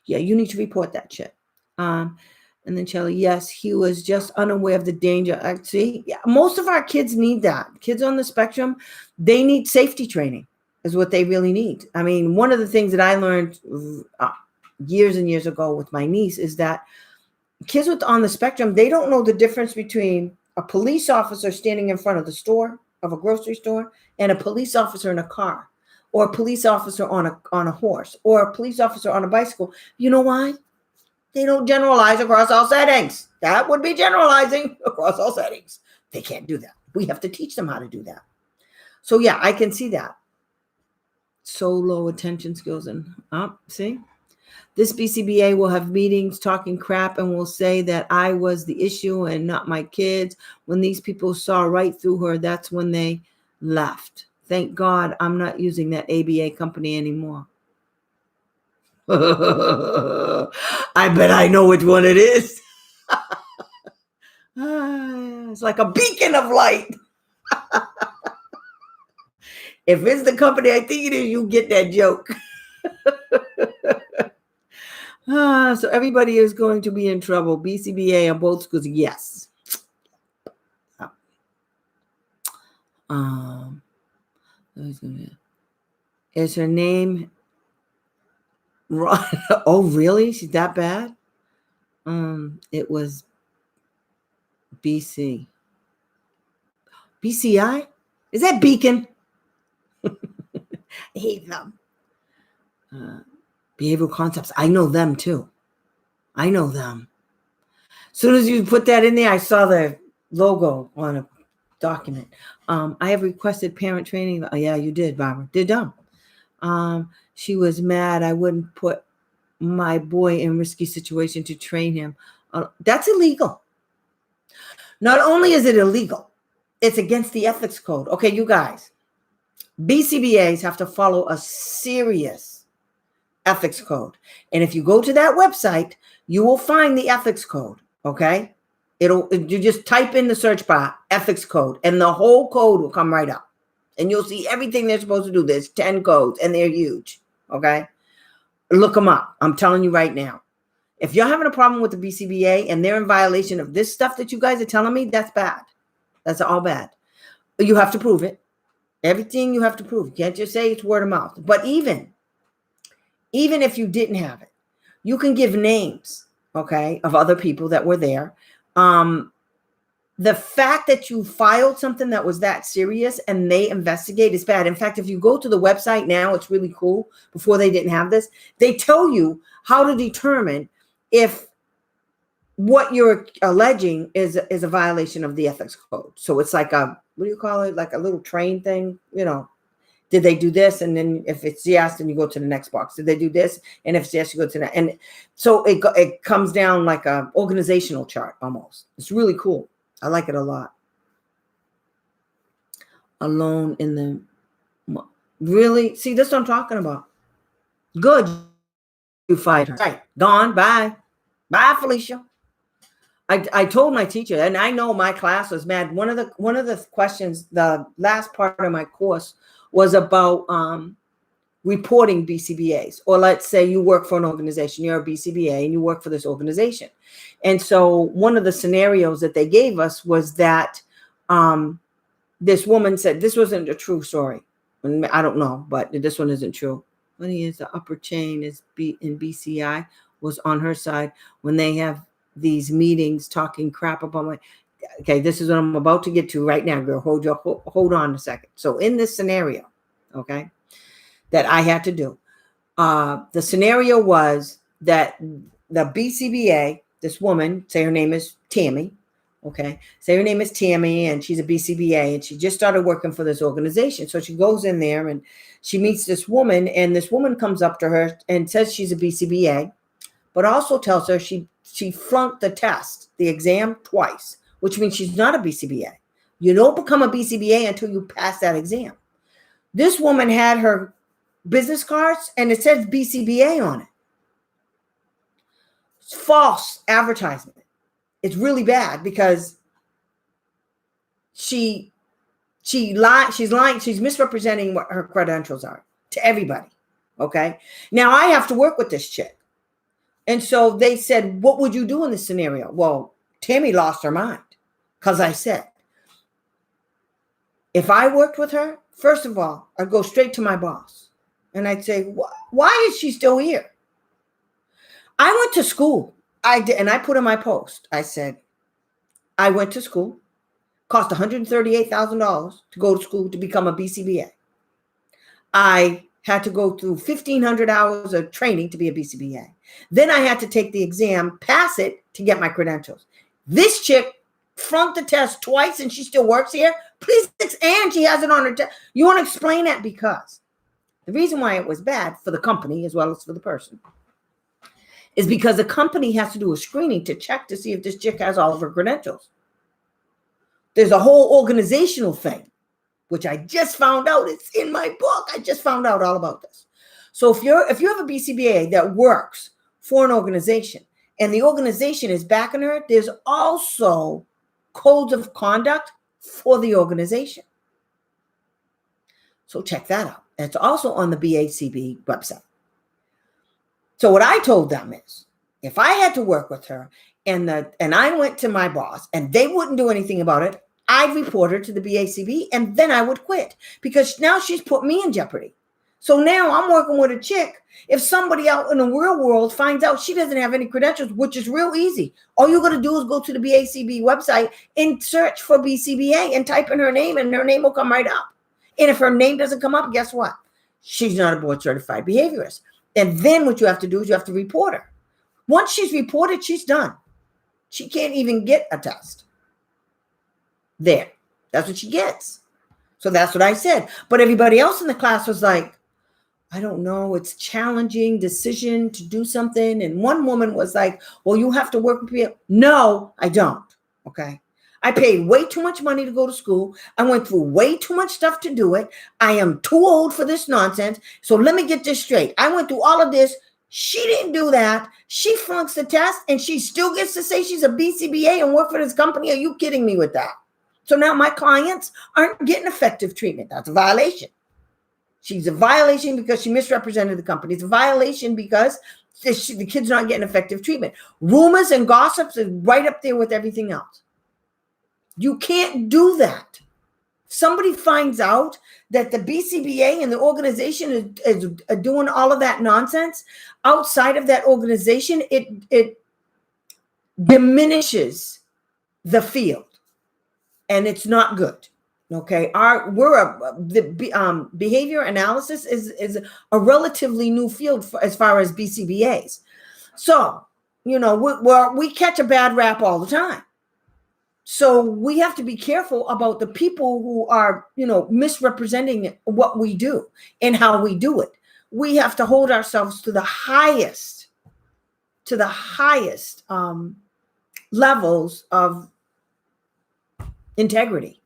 Yeah, you need to report that shit. And then Shelly, yes, he was just unaware of the danger. See, yeah, most of our kids need that. Kids on the spectrum, they need safety training is what they really need. I mean, one of the things that I learned years and years ago with my niece is that kids on the spectrum, they don't know the difference between a police officer standing in front of a grocery store, and a police officer in a car, or a police officer on a horse, or a police officer on a bicycle. You know why? They don't generalize across all settings. That would be generalizing across all settings. They can't do that. We have to teach them how to do that. So yeah, I can see that. So low attention skills see? This BCBA will have meetings talking crap and will say that I was the issue and not my kids. When these people saw right through her, that's when they left. Thank God I'm not using that ABA company anymore. I bet I know which one it is. It's like a beacon of light. If it's the company I think it is, you get that joke. So everybody is going to be in trouble. BCBA on both schools, yes. Is her name? Oh, really? She's that bad? It was BCI. Is that Beacon? I hate them. Behavioral concepts. I know them too. I know them. As soon as you put that in there, I saw the logo on a document. I have requested parent training. Oh, yeah, you did, Barbara. Did dumb. She was mad I wouldn't put my boy in risky situation to train him. That's illegal. Not only is it illegal, it's against the ethics code. Okay, you guys, BCBAs have to follow a serious ethics code. And if you go to that website, you will find the ethics code. Okay. You just type in the search bar, ethics code, and the whole code will come right up. And you'll see everything they're supposed to do. There's 10 codes and they're huge. Okay. Look them up. I'm telling you right now. If you're having a problem with the BCBA and they're in violation of this stuff that you guys are telling me, that's bad. That's all bad. You have to prove it. Everything you have to prove. You can't just say it's word of mouth. But even if you didn't have it, you can give names, okay, of other people that were there. The fact that you filed something that was that serious and they investigate is bad. In fact, if you go to the website now, it's really cool. Before they didn't have this, they tell you how to determine if what you're alleging is a violation of the ethics code. So it's like what do you call it? Like a little train thing, did they do this? And then if it's yes, then you go to the next box. Did they do this? And if it's yes, you go to that. And so it comes down like a organizational chart almost. It's really cool. I like it a lot. Alone in the, really? See, this is what I'm talking about. Good. You fired her. Right. Gone. Bye. Bye, Felicia. I told my teacher, and I know my class was mad. One of the questions, the last part of my course was about reporting BCBAs. Or let's say you work for an organization, you're a BCBA and you work for this organization. And so one of the scenarios that they gave us was that this woman said, this wasn't a true story. I don't know, but this one isn't true. When he is the upper chain is in BCI was on her side when they have these meetings talking crap about my, okay, this is what I'm about to get to right now, girl. Hold on a second. So in this scenario, okay, that I had to do, the scenario was that the BCBA, this woman, say her name is Tammy, okay, say her name is Tammy and she's a BCBA and she just started working for this organization. So she goes in there and she meets this woman and this woman comes up to her and says she's a BCBA, but also tells her she flunked the test, the exam twice, which means she's not a BCBA. You don't become a BCBA until you pass that exam. This woman had her business cards and it says BCBA on it. It's false advertisement. It's really bad because she's lying, she's misrepresenting what her credentials are to everybody. Okay. Now I have to work with this chick. And so they said, what would you do in this scenario? Well, Tammy lost her mind because I said, if I worked with her, first of all, I'd go straight to my boss and I'd say, why is she still here? I went to school. I did, and I put in my post, I said, I went to school, cost $138,000 to go to school to become a BCBA. I had to go through 1,500 hours of training to be a BCBA. Then I had to take the exam, pass it to get my credentials. This chick flunked the test twice and she still works here. Please, and she has it on her test. You want to explain that? Because the reason why it was bad for the company as well as for the person is because the company has to do a screening to check to see if this chick has all of her credentials. There's a whole organizational thing, which I just found out. It's in my book. I just found out all about this. So if you have a BCBA that works for an organization and the organization is backing her, there's also codes of conduct for the organization. So check that out. It's also on the BACB website. So what I told them is, if I had to work with her and I went to my boss and they wouldn't do anything about it, I'd report her to the BACB and then I would quit because now she's put me in jeopardy. So now I'm working with a chick. If somebody out in the real world finds out she doesn't have any credentials, which is real easy, all you're going to do is go to the BACB website and search for BCBA and type in her name and her name will come right up. And if her name doesn't come up, guess what? She's not a board certified behaviorist. And then what you have to do is you have to report her. Once she's reported, she's done. She can't even get a test. There. That's what she gets. So that's what I said. But everybody else in the class was like, I don't know. It's challenging decision to do something. And one woman was like, well, you have to work with people. No, I don't. Okay. I paid way too much money to go to school. I went through way too much stuff to do it. I am too old for this nonsense. So let me get this straight. I went through all of this. She didn't do that. She flunks the test and she still gets to say she's a BCBA and work for this company. Are you kidding me with that? So now my clients aren't getting effective treatment. That's a violation. She's a violation because she misrepresented the company. It's a violation because the kid's not getting effective treatment. Rumors and gossips is right up there with everything else. You can't do that. Somebody finds out that the BCBA and the organization is doing all of that nonsense outside of that organization, it diminishes the field, and it's not good. Okay, behavior analysis is a relatively new field as far as BCBAs. So, we catch a bad rap all the time. So we have to be careful about the people who are, misrepresenting what we do and how we do it. We have to hold ourselves to the highest levels of integrity.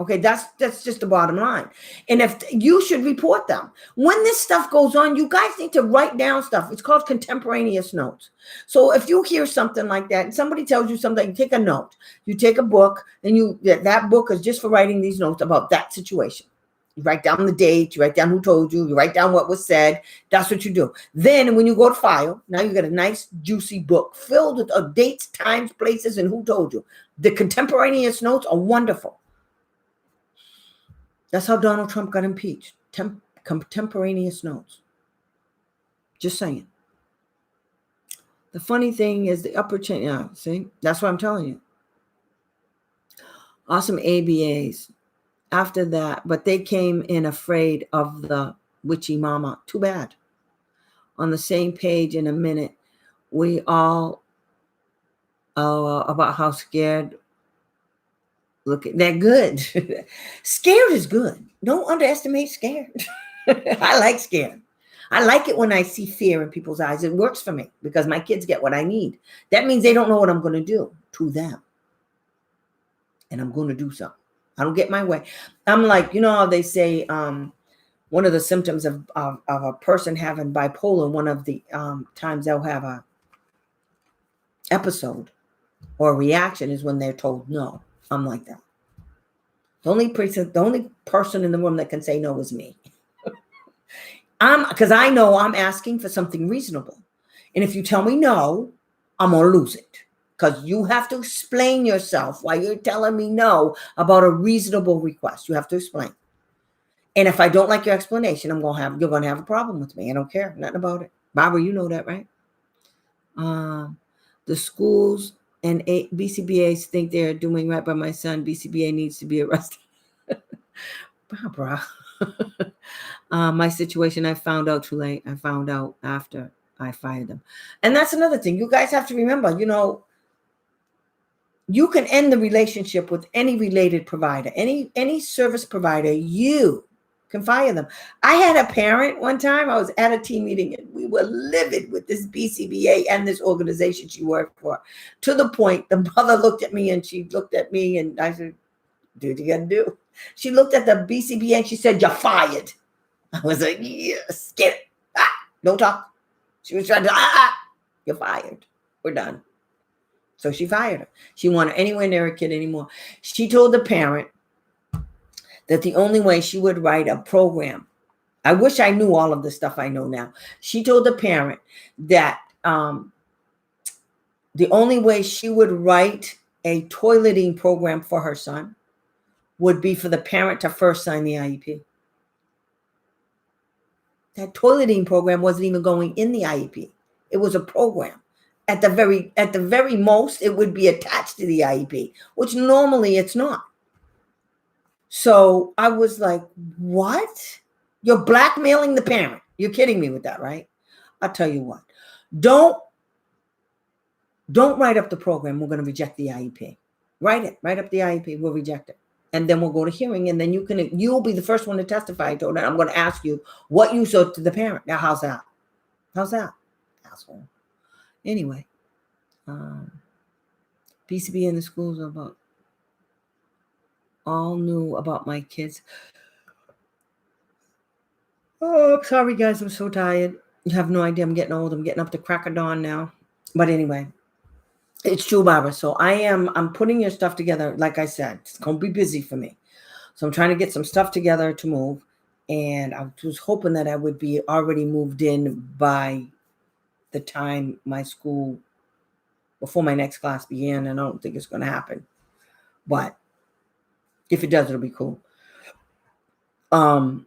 Okay, that's just the bottom line. And if you should report them. When this stuff goes on, you guys need to write down stuff. It's called contemporaneous notes. So if you hear something like that and somebody tells you something, you take a note. You take a book and that book is just for writing these notes about that situation. You write down the date, you write down who told you, you write down what was said. That's what you do. Then when you go to file, now you got a nice juicy book filled with dates, times, places, and who told you. The contemporaneous notes are wonderful. That's how Donald Trump got impeached. Contemporaneous notes. Just saying. The funny thing is the upper chain. Yeah, see, that's what I'm telling you. Awesome ABAs. After that, but they came in afraid of the witchy mama. Too bad. On the same page in a minute, we all about how scared. Look, they're good. Scared is good. Don't underestimate scared. I like scared. I like it when I see fear in people's eyes. It works for me because my kids get what I need. That means they don't know what I'm going to do to them. And I'm going to do something. I don't get my way. I'm like, how they say one of the symptoms of a person having bipolar, one of the times they'll have a episode or a reaction is when they're told no. I'm like that. The only person in the room that can say no is me. Because I know I'm asking for something reasonable. And if you tell me no, I'm going to lose it. Because you have to explain yourself why you're telling me no about a reasonable request. You have to explain. And if I don't like your explanation, you're going to have a problem with me. I don't care. Nothing about it. Barbara, you know that, right? The schools and BCBAs think they're doing right by my son. BCBA needs to be arrested. Barbara. My situation, I found out too late. I found out after I fired them. And that's another thing. You guys have to remember, you can end the relationship with any related provider, any service provider. You can fire them. I had a parent one time. I was at a team meeting and we were livid with this BCBA and this organization she worked for, to the point the mother looked at me and she looked at me and I said, "Do what you got to do." She looked at the BCBA and she said, "You're fired." I was like, "Yes, get it. Don't talk." She was trying to, "You're fired. We're done." So she fired her. She wanted anywhere near a kid anymore. She told the parent that the only way she would write a program, I wish I knew all of the stuff I know now. She told the parent that the only way she would write a toileting program for her son would be for the parent to first sign the IEP. That toileting program wasn't even going in the IEP. It was a program. At the very most, it would be attached to the IEP, which normally it's not. So I was like, what? You're blackmailing the parent. You're kidding me with that, right? I'll tell you what. Don't write up the program. We're going to reject the IEP. Write up the IEP. We'll reject it. And then we'll go to hearing. And then you'll be the first one to testify. To that. I'm going to ask you what you said to the parent. Now, how's that? Asshole. Anyway, PCB in the schools are about all knew about my kids. Oh, I'm sorry, guys. I'm so tired. You have no idea. I'm getting old. I'm getting up to crack of dawn now. But anyway, it's true, Barbara. So I'm putting your stuff together. Like I said, it's going to be busy for me. So I'm trying to get some stuff together to move. And I was hoping that I would be already moved in by the time before my next class began. And I don't think it's going to happen. But if it does, it'll be cool. I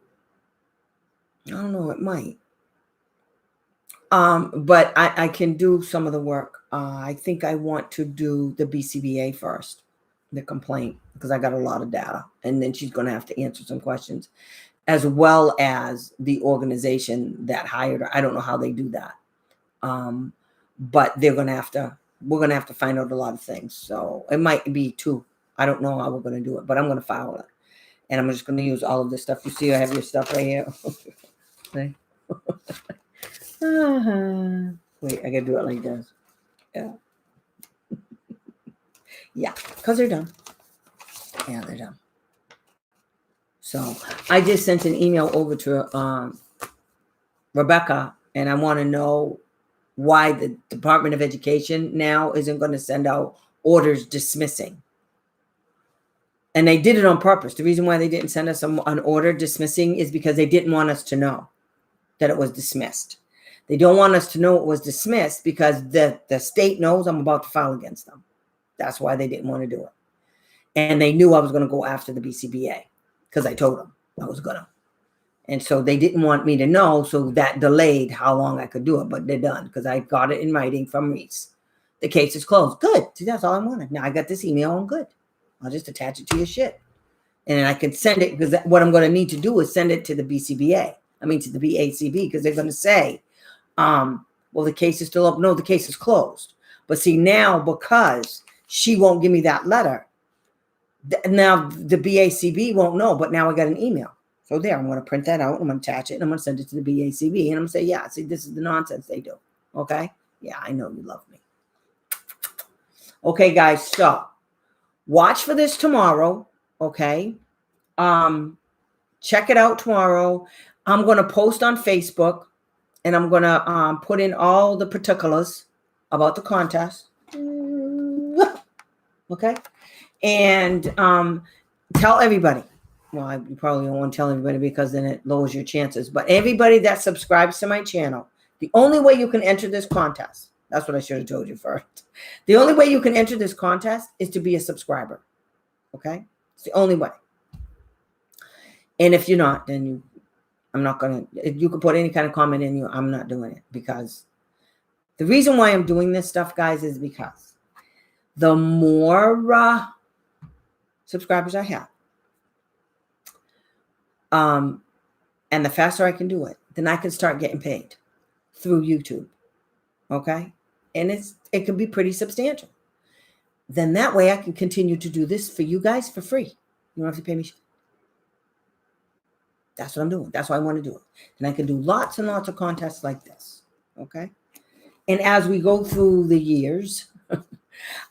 don't know, it might. But I can do some of the work. I think I want to do the BCBA first, the complaint, because I got a lot of data. And then she's going to have to answer some questions, as well as the organization that hired her. I don't know how they do that. But we're going to have to find out a lot of things. So it might be two. I don't know how we're going to do it, but I'm going to file it. And I'm just going to use all of this stuff. You see, I have your stuff right here. Okay. Wait, I got to do it like this. Yeah. Yeah, because they're done. Yeah, they're done. So I just sent an email over to Rebecca, and I want to know why the Department of Education now isn't going to send out orders dismissing. And they did it on purpose. The reason why they didn't send us an order dismissing is because they didn't want us to know that it was dismissed. They don't want us to know it was dismissed because the state knows I'm about to file against them. That's why they didn't want to do it. And they knew I was going to go after the BCBA because I told them I was going to. And so they didn't want me to know, so that delayed how long I could do it. But they're done because I got it in writing from Reese. The case is closed. Good. See, that's all I wanted. Now I got this email. I'm good. I'll just attach it to your shit. And then I can send it, because what I'm going to need to do is send it to the BCBA. I mean, to the BACB, because they're going to say, well, the case is still up. No, the case is closed. But see, now because she won't give me that letter, now the BACB won't know, but now I got an email. So there, I'm going to print that out. I'm going to attach it, and I'm going to send it to the BACB. And I'm going to say, yeah, see, this is the nonsense they do. Okay? Yeah, I know you love me. Okay, guys, so watch for this tomorrow. Okay? Check it out tomorrow. I'm going to post on Facebook, and I'm going to put in all the particulars about the contest. Okay? And tell everybody. Well, you probably don't want to tell everybody because then it lowers your chances. But everybody that subscribes to my channel, the only way you can enter this contest, that's what I should have told you first. The only way you can enter this contest is to be a subscriber. Okay? It's the only way. And if you're not, then I'm not going to, you can put any kind of comment in you. I'm not doing it, because the reason why I'm doing this stuff, guys, is because the more subscribers I have, and the faster I can do it, then I can start getting paid through YouTube. Okay? And it can be pretty substantial. Then that way I can continue to do this for you guys for free. You don't have to pay me. That's what I'm doing. That's why I want to do it. And I can do lots and lots of contests like this. Okay? And as we go through the years,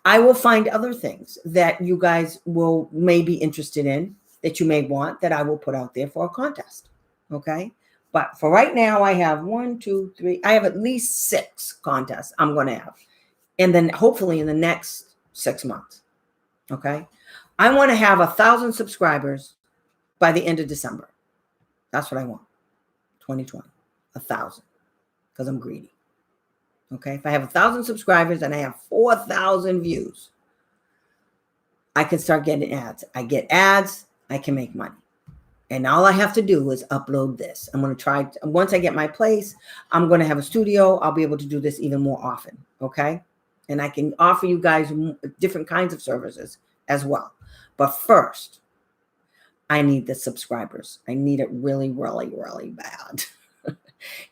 I will find other things that you guys may be interested in, that you may want, that I will put out there for a contest. Okay? But for right now, I have 1, 2, 3. I have at least 6 contests I'm going to have. And then hopefully in the next 6 months. Okay? I want to have 1,000 subscribers by the end of December. That's what I want. 2020. 1,000. Because I'm greedy. Okay? If I have 1,000 subscribers and I have 4,000 views, I can start getting ads. I get ads, I can make money. And all I have to do is upload this. I'm going to try, once I get my place, I'm going to have a studio. I'll be able to do this even more often. Okay? And I can offer you guys different kinds of services as well. But first, I need the subscribers. I need it really, really, really bad.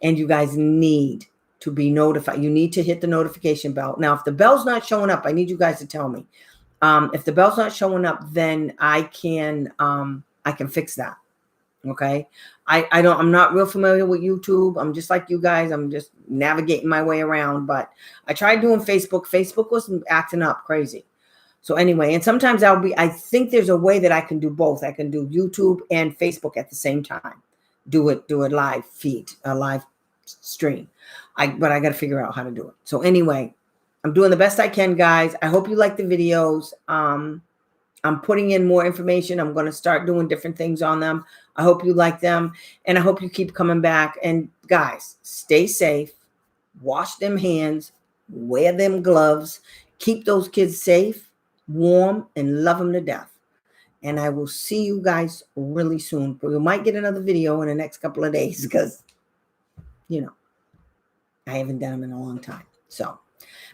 And you guys need to be notified. You need to hit the notification bell. Now, if the bell's not showing up, I need you guys to tell me. If the bell's not showing up, then I can fix that. Okay. I'm not real familiar with YouTube. I'm just like you guys. I'm just navigating my way around, but I tried doing Facebook. Facebook was acting up crazy. So anyway, and sometimes I think there's a way that I can do both. I can do YouTube and Facebook at the same time. Do it live feed, a live stream. But I got to figure out how to do it. So anyway, I'm doing the best I can, guys. I hope you like the videos. I'm putting in more information. I'm going to start doing different things on them. I hope you like them, and I hope you keep coming back. And guys, stay safe. Wash them hands. Wear them gloves. Keep those kids safe, warm, and love them to death. And I will see you guys really soon. We might get another video in the next couple of days because, you know, I haven't done them in a long time. So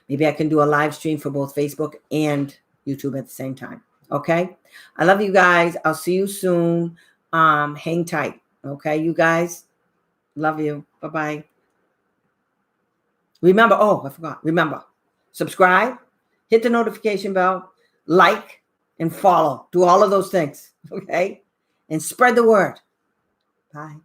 maybe I can do a live stream for both Facebook and YouTube at the same time. Okay. I love you guys. I'll see you soon. Hang tight. Okay, you guys. Love you. Bye-bye. Remember, I forgot. Remember, subscribe, hit the notification bell, like, and follow. Do all of those things. Okay. And spread the word. Bye.